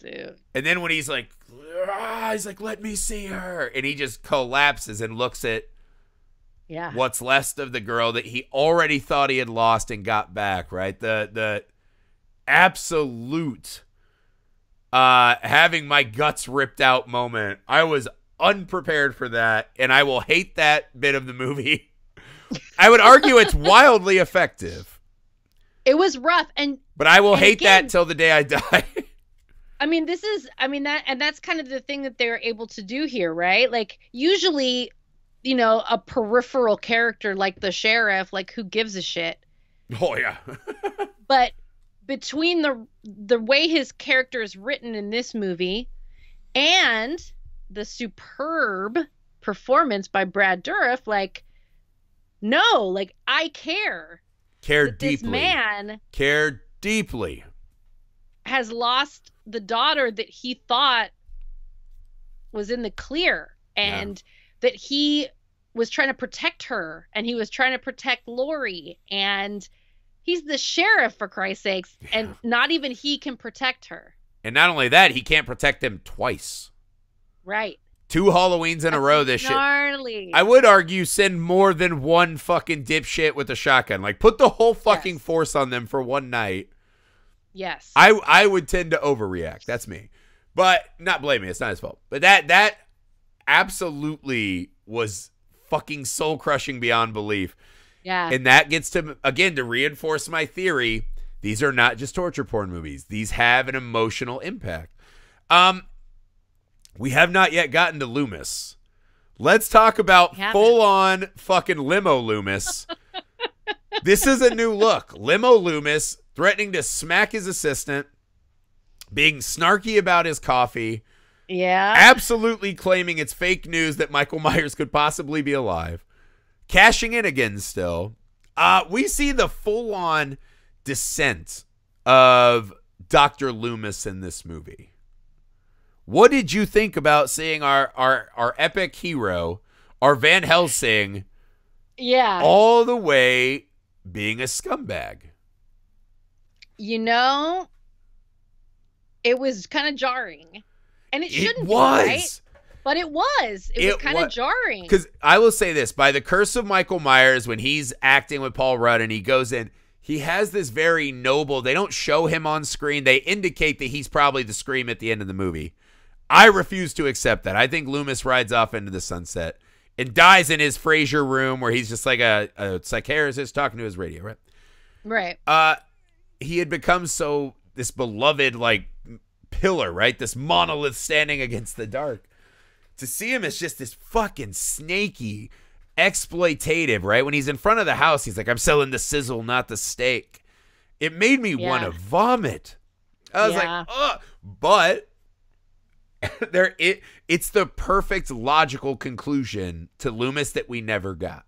Dude. And then when he's like, let me see her. And he just collapses and looks at what's left of the girl that he already thought he had lost and got back, right? The absolute having my guts ripped out moment. I was unprepared for that, and I will hate that bit of the movie. I would argue it's wildly effective. It was rough, but I will hate that till the day I die. I mean, that's kind of the thing that they're able to do here, right? Like, usually, a peripheral character like the sheriff, like, who gives a shit? Oh yeah. But between the way his character is written in this movie and the superb performance by Brad Dourif, like, no, like, I care. Care deeply. This man care deeply. Has lost the daughter that he thought was in the clear, and that he was trying to protect her, and he was trying to protect Lori, and he's the sheriff, for Christ's sakes, and not even he can protect her. And not only that, he can't protect them twice. Right. 2 Halloweens in a row this gnarly. shit. I would argue send more than one fucking dipshit with a shotgun. Like, put the whole fucking force on them for one night. Yes. I would tend to overreact. That's me. But not blame me. It's not his fault. But that absolutely was fucking soul crushing beyond belief. Yeah. And that gets to, again, to reinforce my theory, these are not just torture porn movies. These have an emotional impact. We have not yet gotten to Loomis. Let's talk about full-on fucking Limo Loomis. This is a new look. Limo Loomis threatening to smack his assistant. being snarky about his coffee. Yeah. Absolutely claiming it's fake news that Michael Myers could possibly be alive. Cashing in again still. We see the full-on descent of Dr. Loomis in this movie. What did you think about seeing our epic hero, our Van Helsing, all the way being a scumbag? You know, it was kind of jarring. And it shouldn't be, was. Right? But it was. It was kind of jarring. Because I will say this, by the curse of Michael Myers, when he's acting with Paul Rudd and he goes in, he has this very noble, they don't show him on screen. They indicate that he's probably the Scream at the end of the movie. I refuse to accept that. I think Loomis rides off into the sunset and dies in his Frasier room where he's just like a psychiatrist talking to his radio, right? Right. He had become this beloved, like, pillar, right? This monolith standing against the dark. To see him as just this fucking snaky, exploitative, right? When he's in front of the house, he's like, I'm selling the sizzle, not the steak. It made me want to vomit. I was like, ugh. But it's the perfect logical conclusion to Loomis that we never got.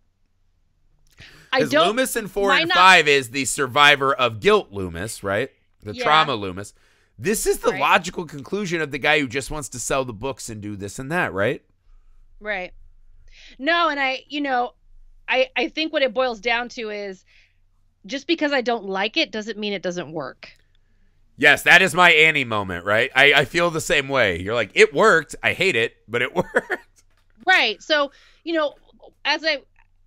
Because Loomis in 4 and 5 is the survivor of guilt Loomis, right? The trauma Loomis. This is the logical conclusion of the guy who just wants to sell the books and do this and that, right? Right. No, and I think what it boils down to is just because I don't like it doesn't mean it doesn't work. Yes, that is my Annie moment, right? I feel the same way. You're like, it worked. I hate it, but it worked. Right. So,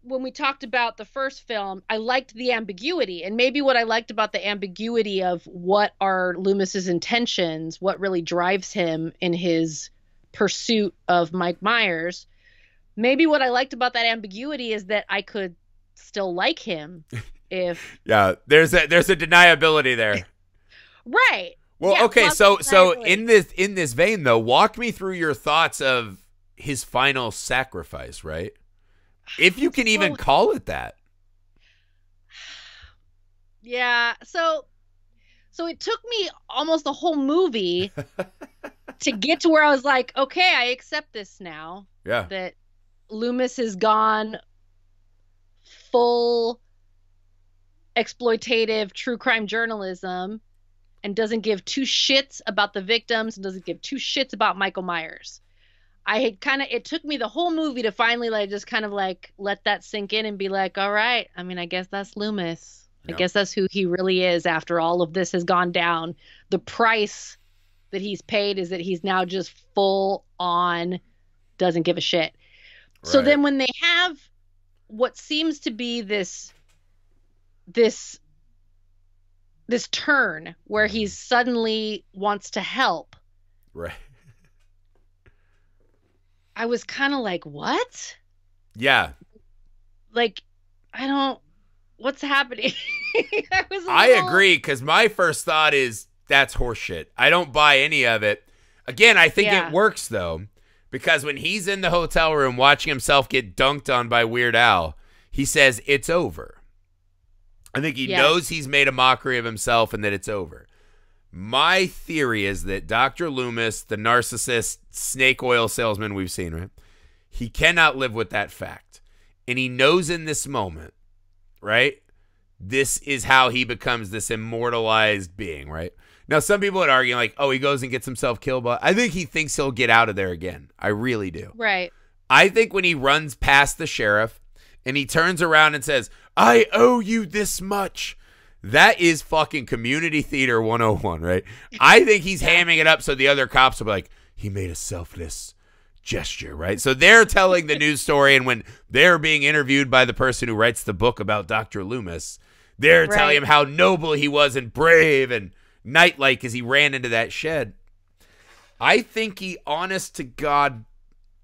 when we talked about the first film, I liked the ambiguity. And maybe what I liked about the ambiguity of what are Loomis's intentions, what really drives him in his pursuit of Mike Myers, maybe what I liked about that ambiguity is that I could still like him if... Yeah, there's a deniability there. Right. Well, yeah, okay, so in this vein, though, walk me through your thoughts of his final sacrifice, right? If you can even call it that. Yeah. So it took me almost the whole movie to get to where I was like, okay, I accept this now. Yeah. That Loomis has gone full exploitative true crime journalism and doesn't give two shits about the victims and doesn't give two shits about Michael Myers. It took me the whole movie to finally just kind of let that sink in and be like, all right, I mean, I guess that's Loomis. I guess that's who he really is after all of this has gone down. The price that he's paid is that he's now just full on doesn't give a shit. Right. So then when they have what seems to be this turn where he suddenly wants to help. Right. I was kind of like, what? Yeah. What's happening? I agree, because my first thought is that's horseshit. I don't buy any of it. Again, I think it works, though, because when he's in the hotel room watching himself get dunked on by Weird Al, he says, it's over. I think he knows he's made a mockery of himself and that it's over. My theory is that Dr. Loomis, the narcissist snake oil salesman we've seen, right? He cannot live with that fact. And he knows in this moment, right? This is how he becomes this immortalized being, right? Now, some people would argue like, oh, he goes and gets himself killed. But I think he thinks he'll get out of there again. I really do. Right. I think when he runs past the sheriff and he turns around and says, I owe you this much. That is fucking Community Theater 101, right? I think he's hamming it up so the other cops will be like, he made a selfless gesture, right? So they're telling the news story, and when they're being interviewed by the person who writes the book about Dr. Loomis, they're telling him how noble he was and brave and knight-like as he ran into that shed. I think he, honest to God,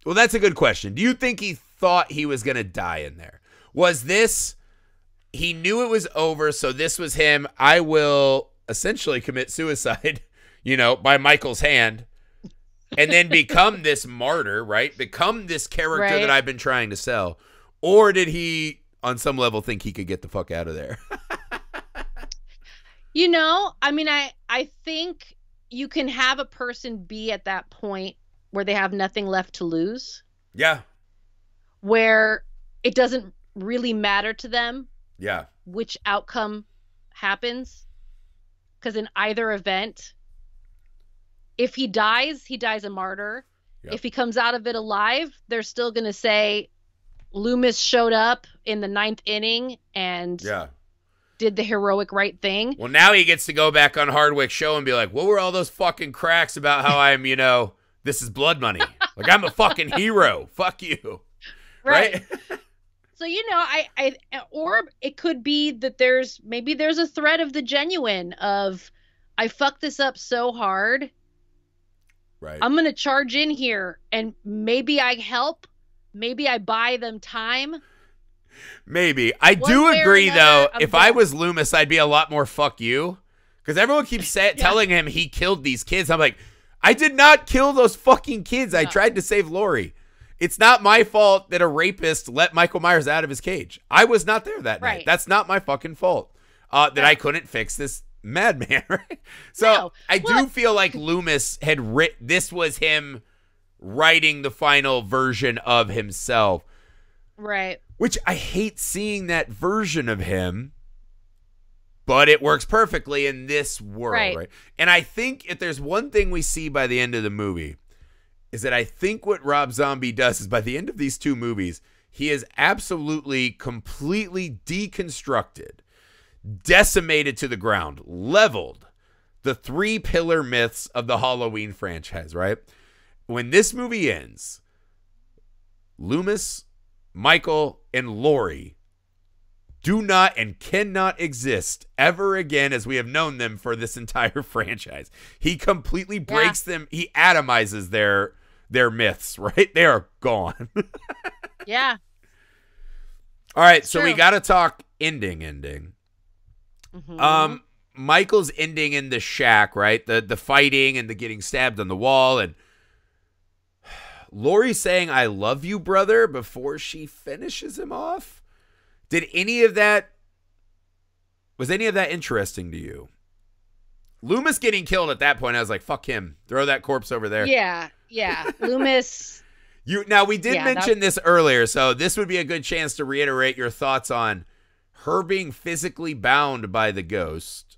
well, that's a good question. Do you think he thought he was going to die in there? Was this... He knew it was over, so this was him. I will essentially commit suicide, by Michael's hand, and then become this martyr, right? Become this character that I've been trying to sell. Or did he, on some level, think he could get the fuck out of there? I mean, I think, you can have a person be at that point where they have nothing left to lose. Yeah. Where it doesn't really matter to them. Yeah. Which outcome happens. Because in either event, if he dies a martyr. Yep. If he comes out of it alive, they're still going to say Loomis showed up in the 9th inning and did the heroic right thing. Well, now he gets to go back on Hardwick's show and be like, what were all those fucking cracks about how I'm, this is blood money. Like, I'm a fucking hero. Fuck you. Right? So, I or it could be that there's a thread of the genuine of, I fucked this up so hard. Right. I'm going to charge in here and maybe I help. Maybe I buy them time. Maybe. I do agree, though. If I was Loomis, I'd be a lot more fuck you. Because everyone keeps telling him he killed these kids. I'm like, I did not kill those fucking kids. I tried to save Lori. It's not my fault that a rapist let Michael Myers out of his cage. I was not there that night. That's not my fucking fault. That I couldn't fix this madman. Right? So I do feel like Loomis had this was him writing the final version of himself. Right. Which I hate seeing that version of him, but it works perfectly in this world, right? And I think if there's one thing we see by the end of the movie, is that I think what Rob Zombie does is by the end of these two movies, he is absolutely, completely deconstructed, decimated to the ground, leveled the 3 pillar myths of the Halloween franchise, right? When this movie ends, Loomis, Michael, and Laurie do not and cannot exist ever again as we have known them for this entire franchise. He completely breaks them. He atomizes their myths, right? They are gone. Yeah. All right, so we got to talk ending. Mm-hmm. Michael's ending in the shack, right? The fighting and the getting stabbed on the wall, and Laurie saying, I love you, brother, before she finishes him off. Was any of that interesting to you? Loomis getting killed at that point, I was like, fuck him. Throw that corpse over there. Yeah. Loomis. Now, we did mention this earlier, so this would be a good chance to reiterate your thoughts on her being physically bound by the ghost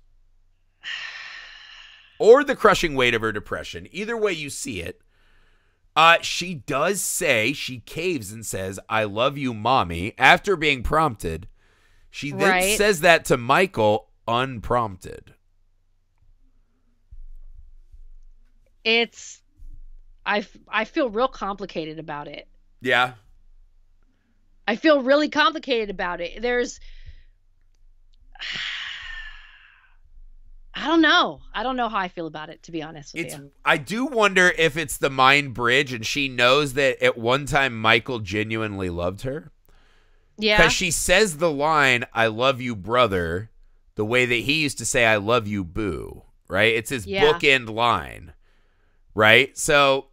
or the crushing weight of her depression. Either way you see it. She does say, she caves and says, I love you, mommy, after being prompted. She then says that to Michael unprompted. I feel real complicated about it. Yeah. I feel really complicated about it. I don't know. I don't know how I feel about it, to be honest with you. I do wonder if it's the mind bridge and she knows that at one time Michael genuinely loved her. Yeah. Because she says the line, I love you, brother, the way that he used to say, I love you, boo. Right? It's his bookend line. Right? So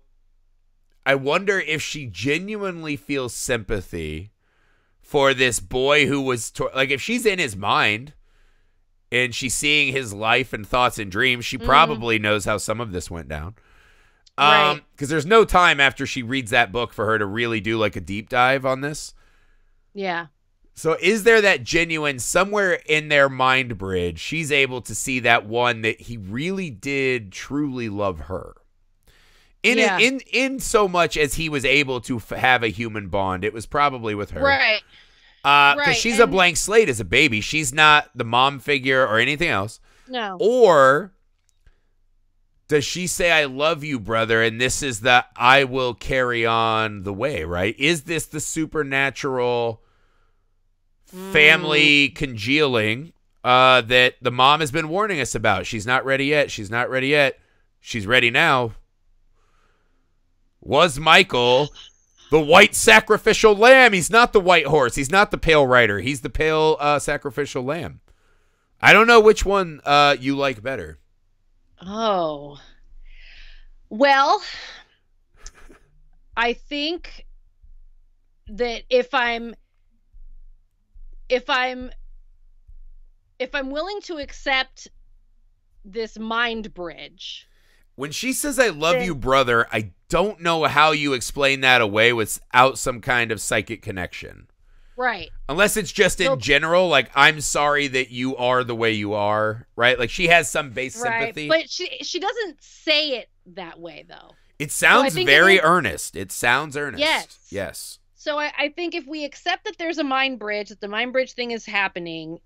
I wonder if she genuinely feels sympathy for this boy who was, like, if she's in his mind and she's seeing his life and thoughts and dreams, she probably knows how some of this went down. Because there's no time after she reads that book for her to really do like a deep dive on this. Yeah. So is there that genuine, somewhere in their mind bridge, she's able to see that one that he really did truly love her? In so much as he was able to have a human bond, it was probably with her. Right. Because she's a blank slate as a baby. She's not the mom figure or anything else. No. Or does she say, I love you, brother, and this is the I will carry on the way, right? Is this the supernatural family congealing that the mom has been warning us about? She's not ready yet. She's not ready yet. She's ready now. Was Michael the white sacrificial lamb? He's not the white horse. He's not the pale rider. He's the pale sacrificial lamb. I don't know which one you like better. Oh. Well, I think that if I'm willing to accept this mind bridge. When she says, I love you, brother, I don't know how you explain that away without some kind of psychic connection. Right. Unless it's just in general, like, I'm sorry that you are the way you are, right? Like, she has some base sympathy. But she doesn't say it that way, though. It sounds very earnest. It sounds earnest. Yes. So I think if we accept that there's a mind bridge, that the mind bridge thing is happening,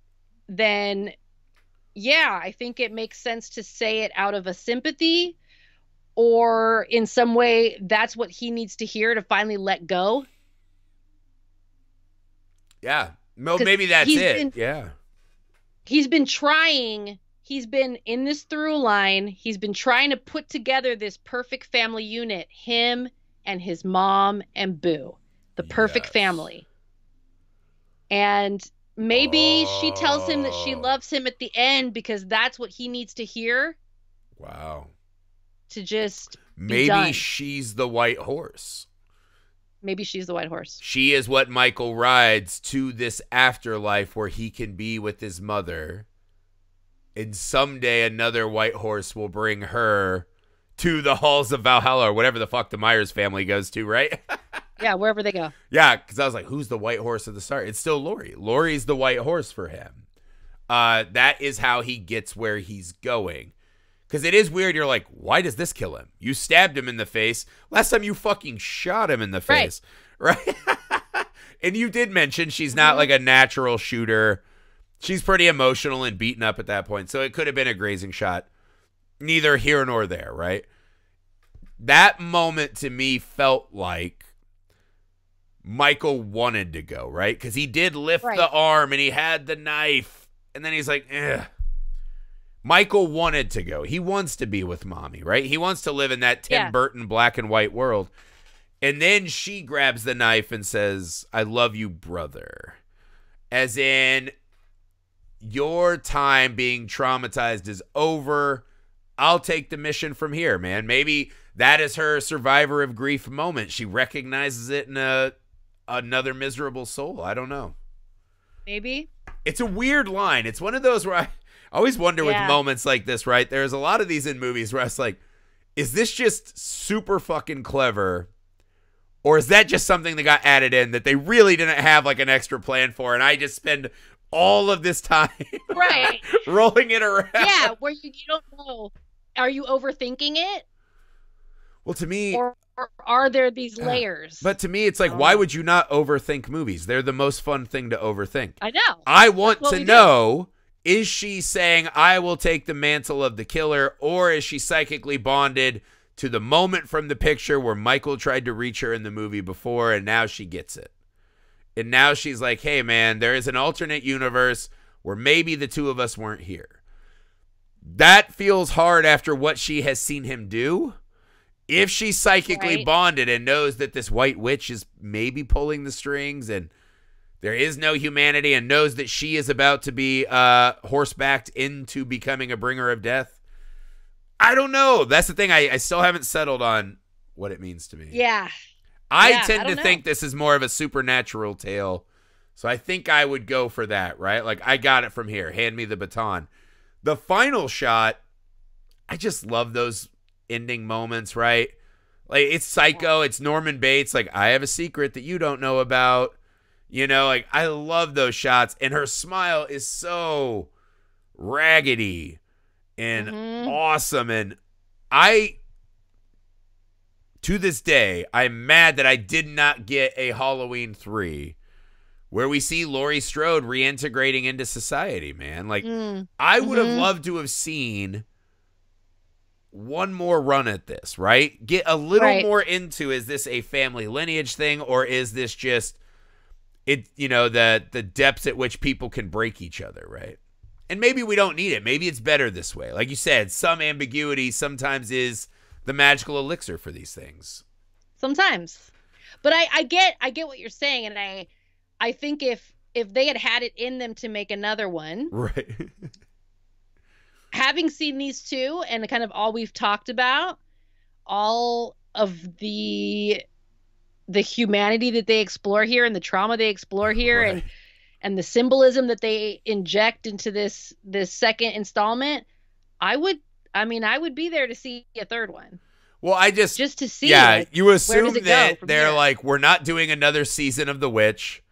then, yeah, I think it makes sense to say it out of a sympathy, or in some way that's what he needs to hear to finally let go. Yeah. Well, maybe that's it. Yeah. He's been trying. He's been in this through line. He's been trying to put together this perfect family unit, him and his mom and Boo, the perfect family. And maybe she tells him that she loves him at the end because that's what he needs to hear. Wow. To just maybe she's the white horse. Maybe she's the white horse. She is what Michael rides to this afterlife where he can be with his mother. And someday another white horse will bring her to the halls of Valhalla, or whatever the fuck the Myers family goes to, right? Yeah, wherever they go. Yeah, because I was like, who's the white horse at the start? It's still Laurie. Laurie's the white horse for him. That is how he gets where he's going. Because it is weird. You're like, why does this kill him? You stabbed him in the face. Last time you fucking shot him in the face. Right? And you did mention she's not like a natural shooter. She's pretty emotional and beaten up at that point. So it could have been a grazing shot. Neither here nor there, right? That moment to me felt like Michael wanted to go, right? Because he did lift the arm and he had the knife. And then he's like, ugh. Michael wanted to go. He wants to be with mommy, right? He wants to live in that Tim Burton black and white world. And then she grabs the knife and says, I love you, brother. As in, your time being traumatized is over. I'll take the mission from here, man. Maybe that is her survivor of grief moment. She recognizes it in another miserable soul. I don't know. Maybe. It's a weird line. It's one of those where I always wonder with moments like this, right? There's a lot of these in movies where I was like, is this just super fucking clever? Or is that just something that got added in that they really didn't have like an extra plan for? And I just spend all of this time rolling it around. Yeah, where you don't know. Are you overthinking it? Well, to me... Or are there these layers? But to me, it's like, why would you not overthink movies? They're the most fun thing to overthink. I know. I want to know... Is she saying, I will take the mantle of the killer, or is she psychically bonded to the moment from the picture where Michael tried to reach her in the movie before, and now she gets it? And now she's like, hey, man, there is an alternate universe where maybe the two of us weren't here. That feels hard after what she has seen him do. If she's psychically bonded and knows that this white witch is maybe pulling the strings and there is no humanity and knows that she is about to be horsebacked into becoming a bringer of death. I don't know. That's the thing. I still haven't settled on what it means to me. Yeah. I tend to think this is more of a supernatural tale. So I think I would go for that, right? Like, I got it from here. Hand me the baton. The final shot, I just love those ending moments, right? Like, it's Psycho. It's Norman Bates. Like, I have a secret that you don't know about. You know, like, I love those shots. And her smile is so raggedy and awesome. And to this day, I'm mad that I did not get a Halloween 3 where we see Laurie Strode reintegrating into society, man. Like, I would have loved to have seen one more run at this, right? Get a little more into, is this a family lineage thing, or is this just... the depths at which people can break each other, right? And maybe we don't need it. Maybe it's better this way. Like you said, some ambiguity sometimes is the magical elixir for these things. Sometimes. But I get what you're saying, and I think if they had it in them to make another one, right? Having seen these two and kind of all we've talked about, all of the humanity that they explore here and the trauma they explore here and the symbolism that they inject into this second installment, I would I mean, I would be there to see a third one. Well, Just to see. Yeah, like, you assume where does it that go from they're here? like, we're not doing another season of The Witch.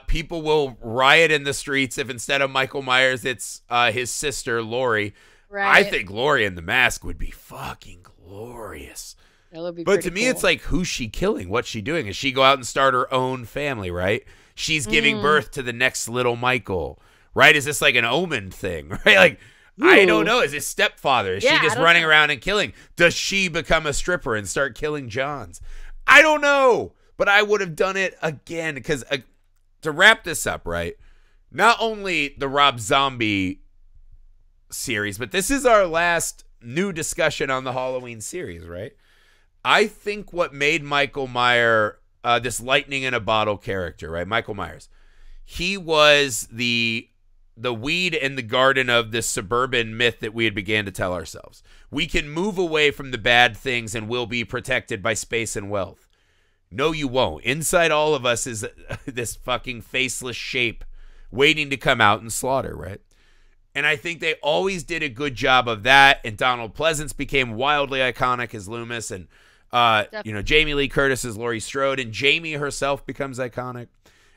People will riot in the streets if instead of Michael Myers, it's his sister, Laurie. Right. I think Laurie in the mask would be fucking glorious. That would be But pretty to me, cool. it's like, who's she killing? What's she doing? Is she go out and start her own family, right? She's giving birth to the next little Michael, right? Is this like an Omen thing, right? Like, I don't know. Is it stepfather? Is she just running around and killing? Does she become a stripper and start killing Johns? I don't know. But I would have done it again because to wrap this up, right? Not only the Rob Zombie series, but this is our last new discussion on the Halloween series, right? I think what made Michael Myers this lightning in a bottle character, right? Michael Myers. He was the weed in the garden of this suburban myth that we had began to tell ourselves. We can move away from the bad things and we'll be protected by space and wealth. No, you won't. Inside all of us is this fucking faceless shape waiting to come out and slaughter, right? And I think they always did a good job of that. And Donald Pleasance became wildly iconic as Loomis. And, Jamie Lee Curtis as Laurie Strode. And Jamie herself becomes iconic.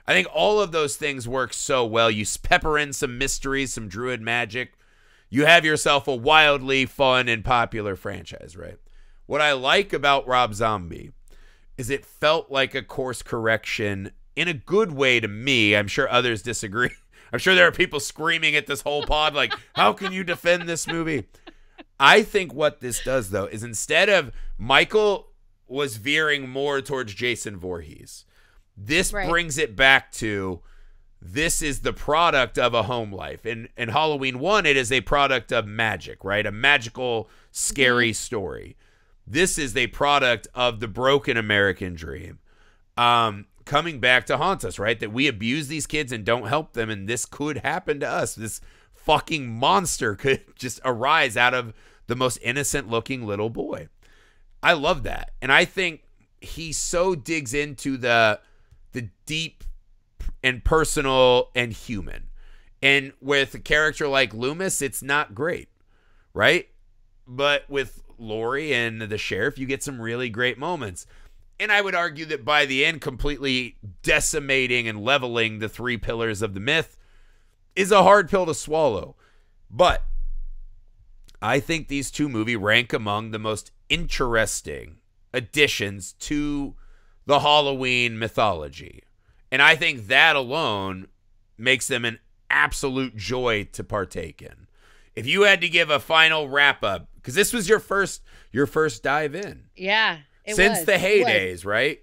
I think all of those things work so well. You pepper in some mysteries, some druid magic. You have yourself a wildly fun and popular franchise, right? What I like about Rob Zombie is it felt like a course correction in a good way to me. I'm sure others disagree. I'm sure there are people screaming at this whole pod like, how can you defend this movie? I think what this does, though, is instead of Michael was veering more towards Jason Voorhees, this brings it back to this is the product of a home life. In Halloween 1, it is a product of magic, right? A magical, scary story. This is a product of the broken American dream coming back to haunt us, right? That we abuse these kids and don't help them, and this could happen to us. This fucking monster could just arise out of the most innocent-looking little boy. I love that. And I think he so digs into the deep and personal and human. And with a character like Loomis, it's not great, right? But with Laurie and the sheriff, you get some really great moments. And I would argue that by the end, completely decimating and leveling the three pillars of the myth is a hard pill to swallow. But I think these two movies rank among the most interesting additions to the Halloween mythology. And I think that alone makes them an absolute joy to partake in. If you had to give a final wrap up, because this was your first dive in. Yeah. Since the heydays, right?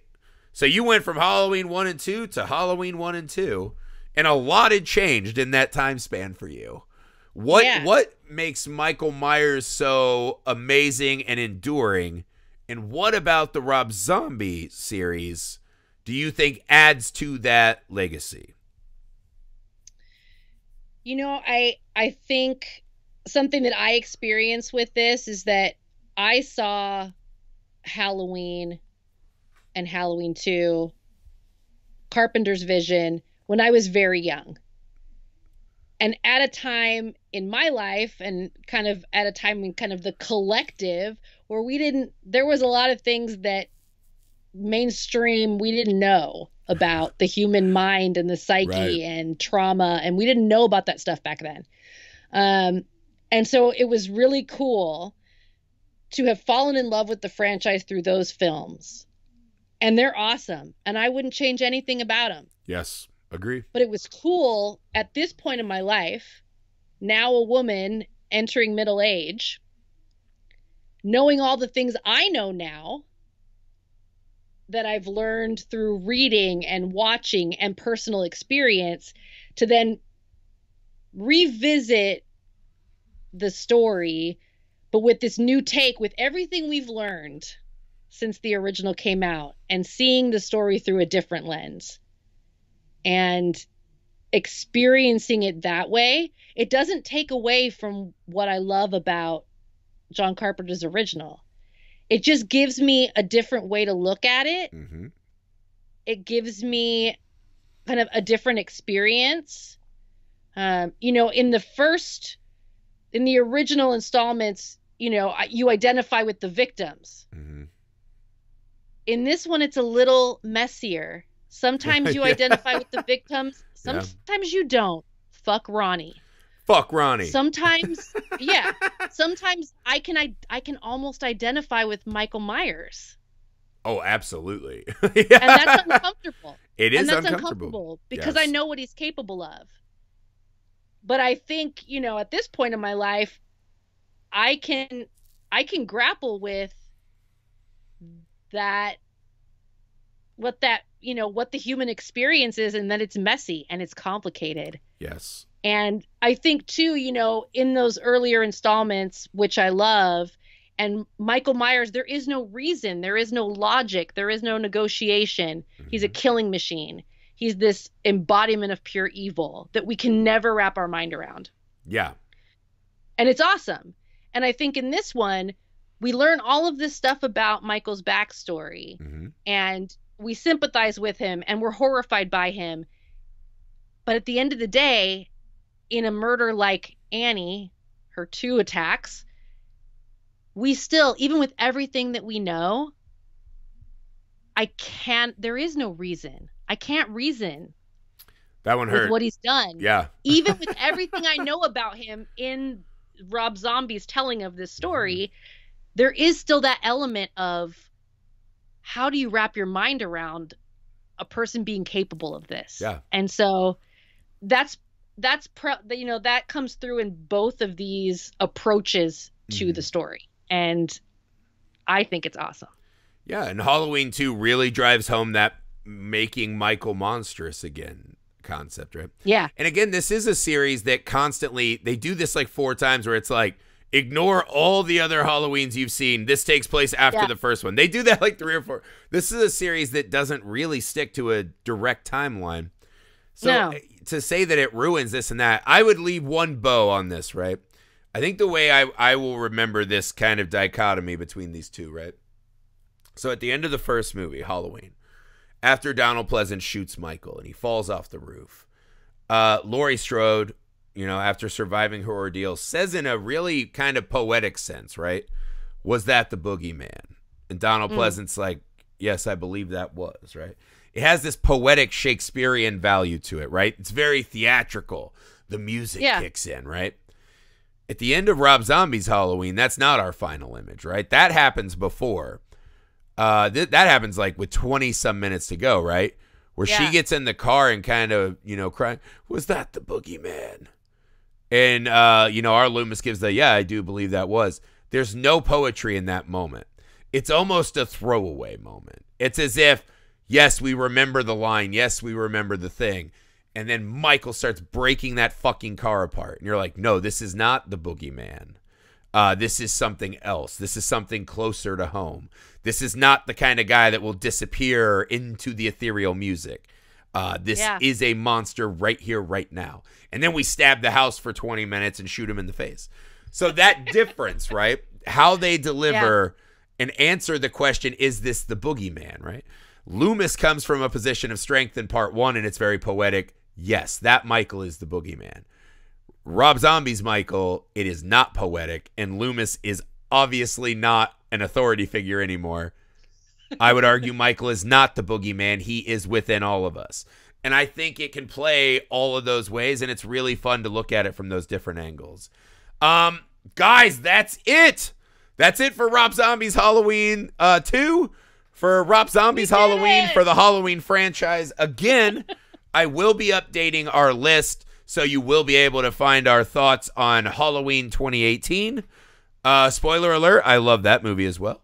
So you went from Halloween 1 and 2 to Halloween 1 and 2, and a lot had changed in that time span for you. What makes Michael Myers so amazing and enduring? And what about the Rob Zombie series do you think adds to that legacy? You know, I think something that I experienced with this is that I saw Halloween and Halloween 2, Carpenter's vision, when I was very young. And at a time in my life, and kind of at a time in kind of the collective, where there was a lot of things that mainstream we didn't know about the human mind and the psyche and trauma, and we didn't know about that stuff back then. And so it was really cool to have fallen in love with the franchise through those films. And they're awesome. And I wouldn't change anything about them. Yes, agree. But it was cool at this point in my life, now a woman entering middle age, knowing all the things I know now that I've learned through reading and watching and personal experience, to then revisit the story, but with this new take, with everything we've learned since the original came out, and seeing the story through a different lens and experiencing it that way. It doesn't take away from what I love about John Carpenter's original. It just gives me a different way to look at it. Mm-hmm. It gives me kind of a different experience. In the first in the original installments, you know, you identify with the victims. Mm-hmm. In this one, it's a little messier. Sometimes you identify with the victims. Sometimes you don't. Fuck Ronnie. Fuck Ronnie. Sometimes, yeah. Sometimes I can almost identify with Michael Myers. Oh, absolutely. And that's uncomfortable. It is and that's uncomfortable because I know what he's capable of. But I think, you know, at this point in my life, I can grapple with that, what the human experience is, and that it's messy and it's complicated. Yes. And I think too, you know, in those earlier installments, which I love, and Michael Myers, there is no reason, there is no logic, there is no negotiation. Mm-hmm. He's a killing machine. He's this embodiment of pure evil that we can never wrap our mind around. Yeah. And it's awesome. And I think in this one, we learn all of this stuff about Michael's backstory. Mm-hmm. And we sympathize with him and we're horrified by him. But at the end of the day, in a murder like Annie, her 2 attacks, we still, even with everything that we know, there is no reason. I can't reason. That one hurt. With what he's done. Yeah. Even with everything I know about him in Rob Zombie's telling of this story, there is still that element of, how do you wrap your mind around a person being capable of this? Yeah. And so that comes through in both of these approaches to the story. And I think it's awesome. Yeah, and Halloween 2 really drives home that making Michael monstrous again concept, right? Yeah. And again, this is a series that constantly, they do this like 4 times where it's like, ignore all the other Halloweens you've seen. This takes place after the first one. They do that like 3 or 4. This is a series that doesn't really stick to a direct timeline. So to say that it ruins this and that, I would leave one bow on this, right? I think the way I will remember this kind of dichotomy between these two, right? So at the end of the first movie, Halloween, after Donald Pleasance shoots Michael and he falls off the roof, Laurie Strode, you know, after surviving her ordeal, says in a really kind of poetic sense, right? Was that the boogeyman? And Donald Pleasance like, yes, I believe that was, right? It has this poetic Shakespearean value to it, right? It's very theatrical. The music kicks in, right? At the end of Rob Zombie's Halloween, that's not our final image, right? That happens before. That happens like with 20-some minutes to go, right? Where she gets in the car and kind of, you know, crying, was that the boogeyman? And, you know, our Loomis gives the, I do believe that was. There's no poetry in that moment. It's almost a throwaway moment. It's as if, yes, we remember the line. Yes, we remember the thing. And then Michael starts breaking that fucking car apart. And you're like, no, this is not the boogeyman. This is something else. This is something closer to home. This is not the kind of guy that will disappear into the ethereal music. This is a monster right here, right now. And then we stab the house for 20 minutes and shoot him in the face. So that difference, right? How they deliver and answer the question, is this the boogeyman, right? Loomis comes from a position of strength in part 1, and it's very poetic. Yes, that Michael is the boogeyman. Rob Zombie's Michael, it is not poetic, and Loomis is obviously not an authority figure anymore. I would argue Michael is not the boogeyman. He is within all of us. And I think it can play all of those ways, and it's really fun to look at it from those different angles. Guys, that's it. That's it for Rob Zombie's Halloween 2. For Rob Zombie's Halloween, for the Halloween franchise. Again, I will be updating our list, so you will be able to find our thoughts on Halloween 2018. Spoiler alert, I love that movie as well.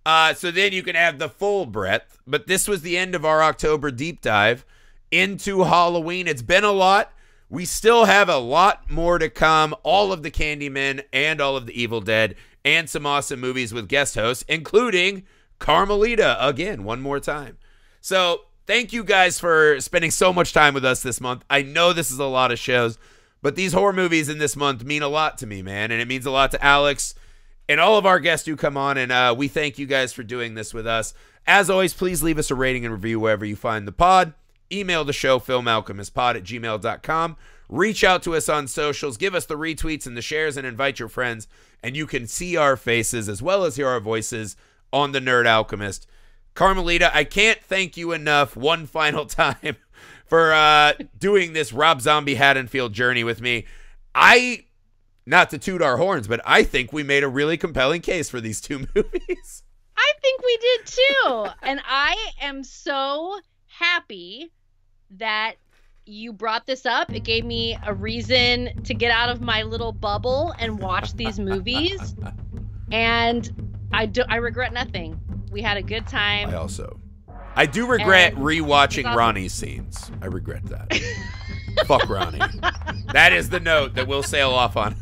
So then you can have the full breadth. But this was the end of our October deep dive into Halloween. It's been a lot. We still have a lot more to come. All of the Candyman and all of the Evil Dead and some awesome movies with guest hosts, including Carmelita again, one more time. So thank you guys for spending so much time with us this month. I know this is a lot of shows, but these horror movies in this month mean a lot to me, man. And it means a lot to Alex and all of our guests who come on. And we thank you guys for doing this with us. As always, please leave us a rating and review wherever you find the pod. Email the show, filmalchemistpod@gmail.com. reach out to us on socials, give us the retweets and the shares, and invite your friends, and you can see our faces as well as hear our voices on the Nerd Alchemist. Carmelita, I can't thank you enough one final time for doing this Rob Zombie Haddonfield journey with me. Not to toot our horns, but I think we made a really compelling case for these two movies. I think we did too. And I am so happy that you brought this up. It gave me a reason to get out of my little bubble and watch these movies. And I regret nothing. We had a good time. I do regret rewatching awesome. Ronnie's scenes. I regret that. Fuck Ronnie. That is the note that we'll sail off on.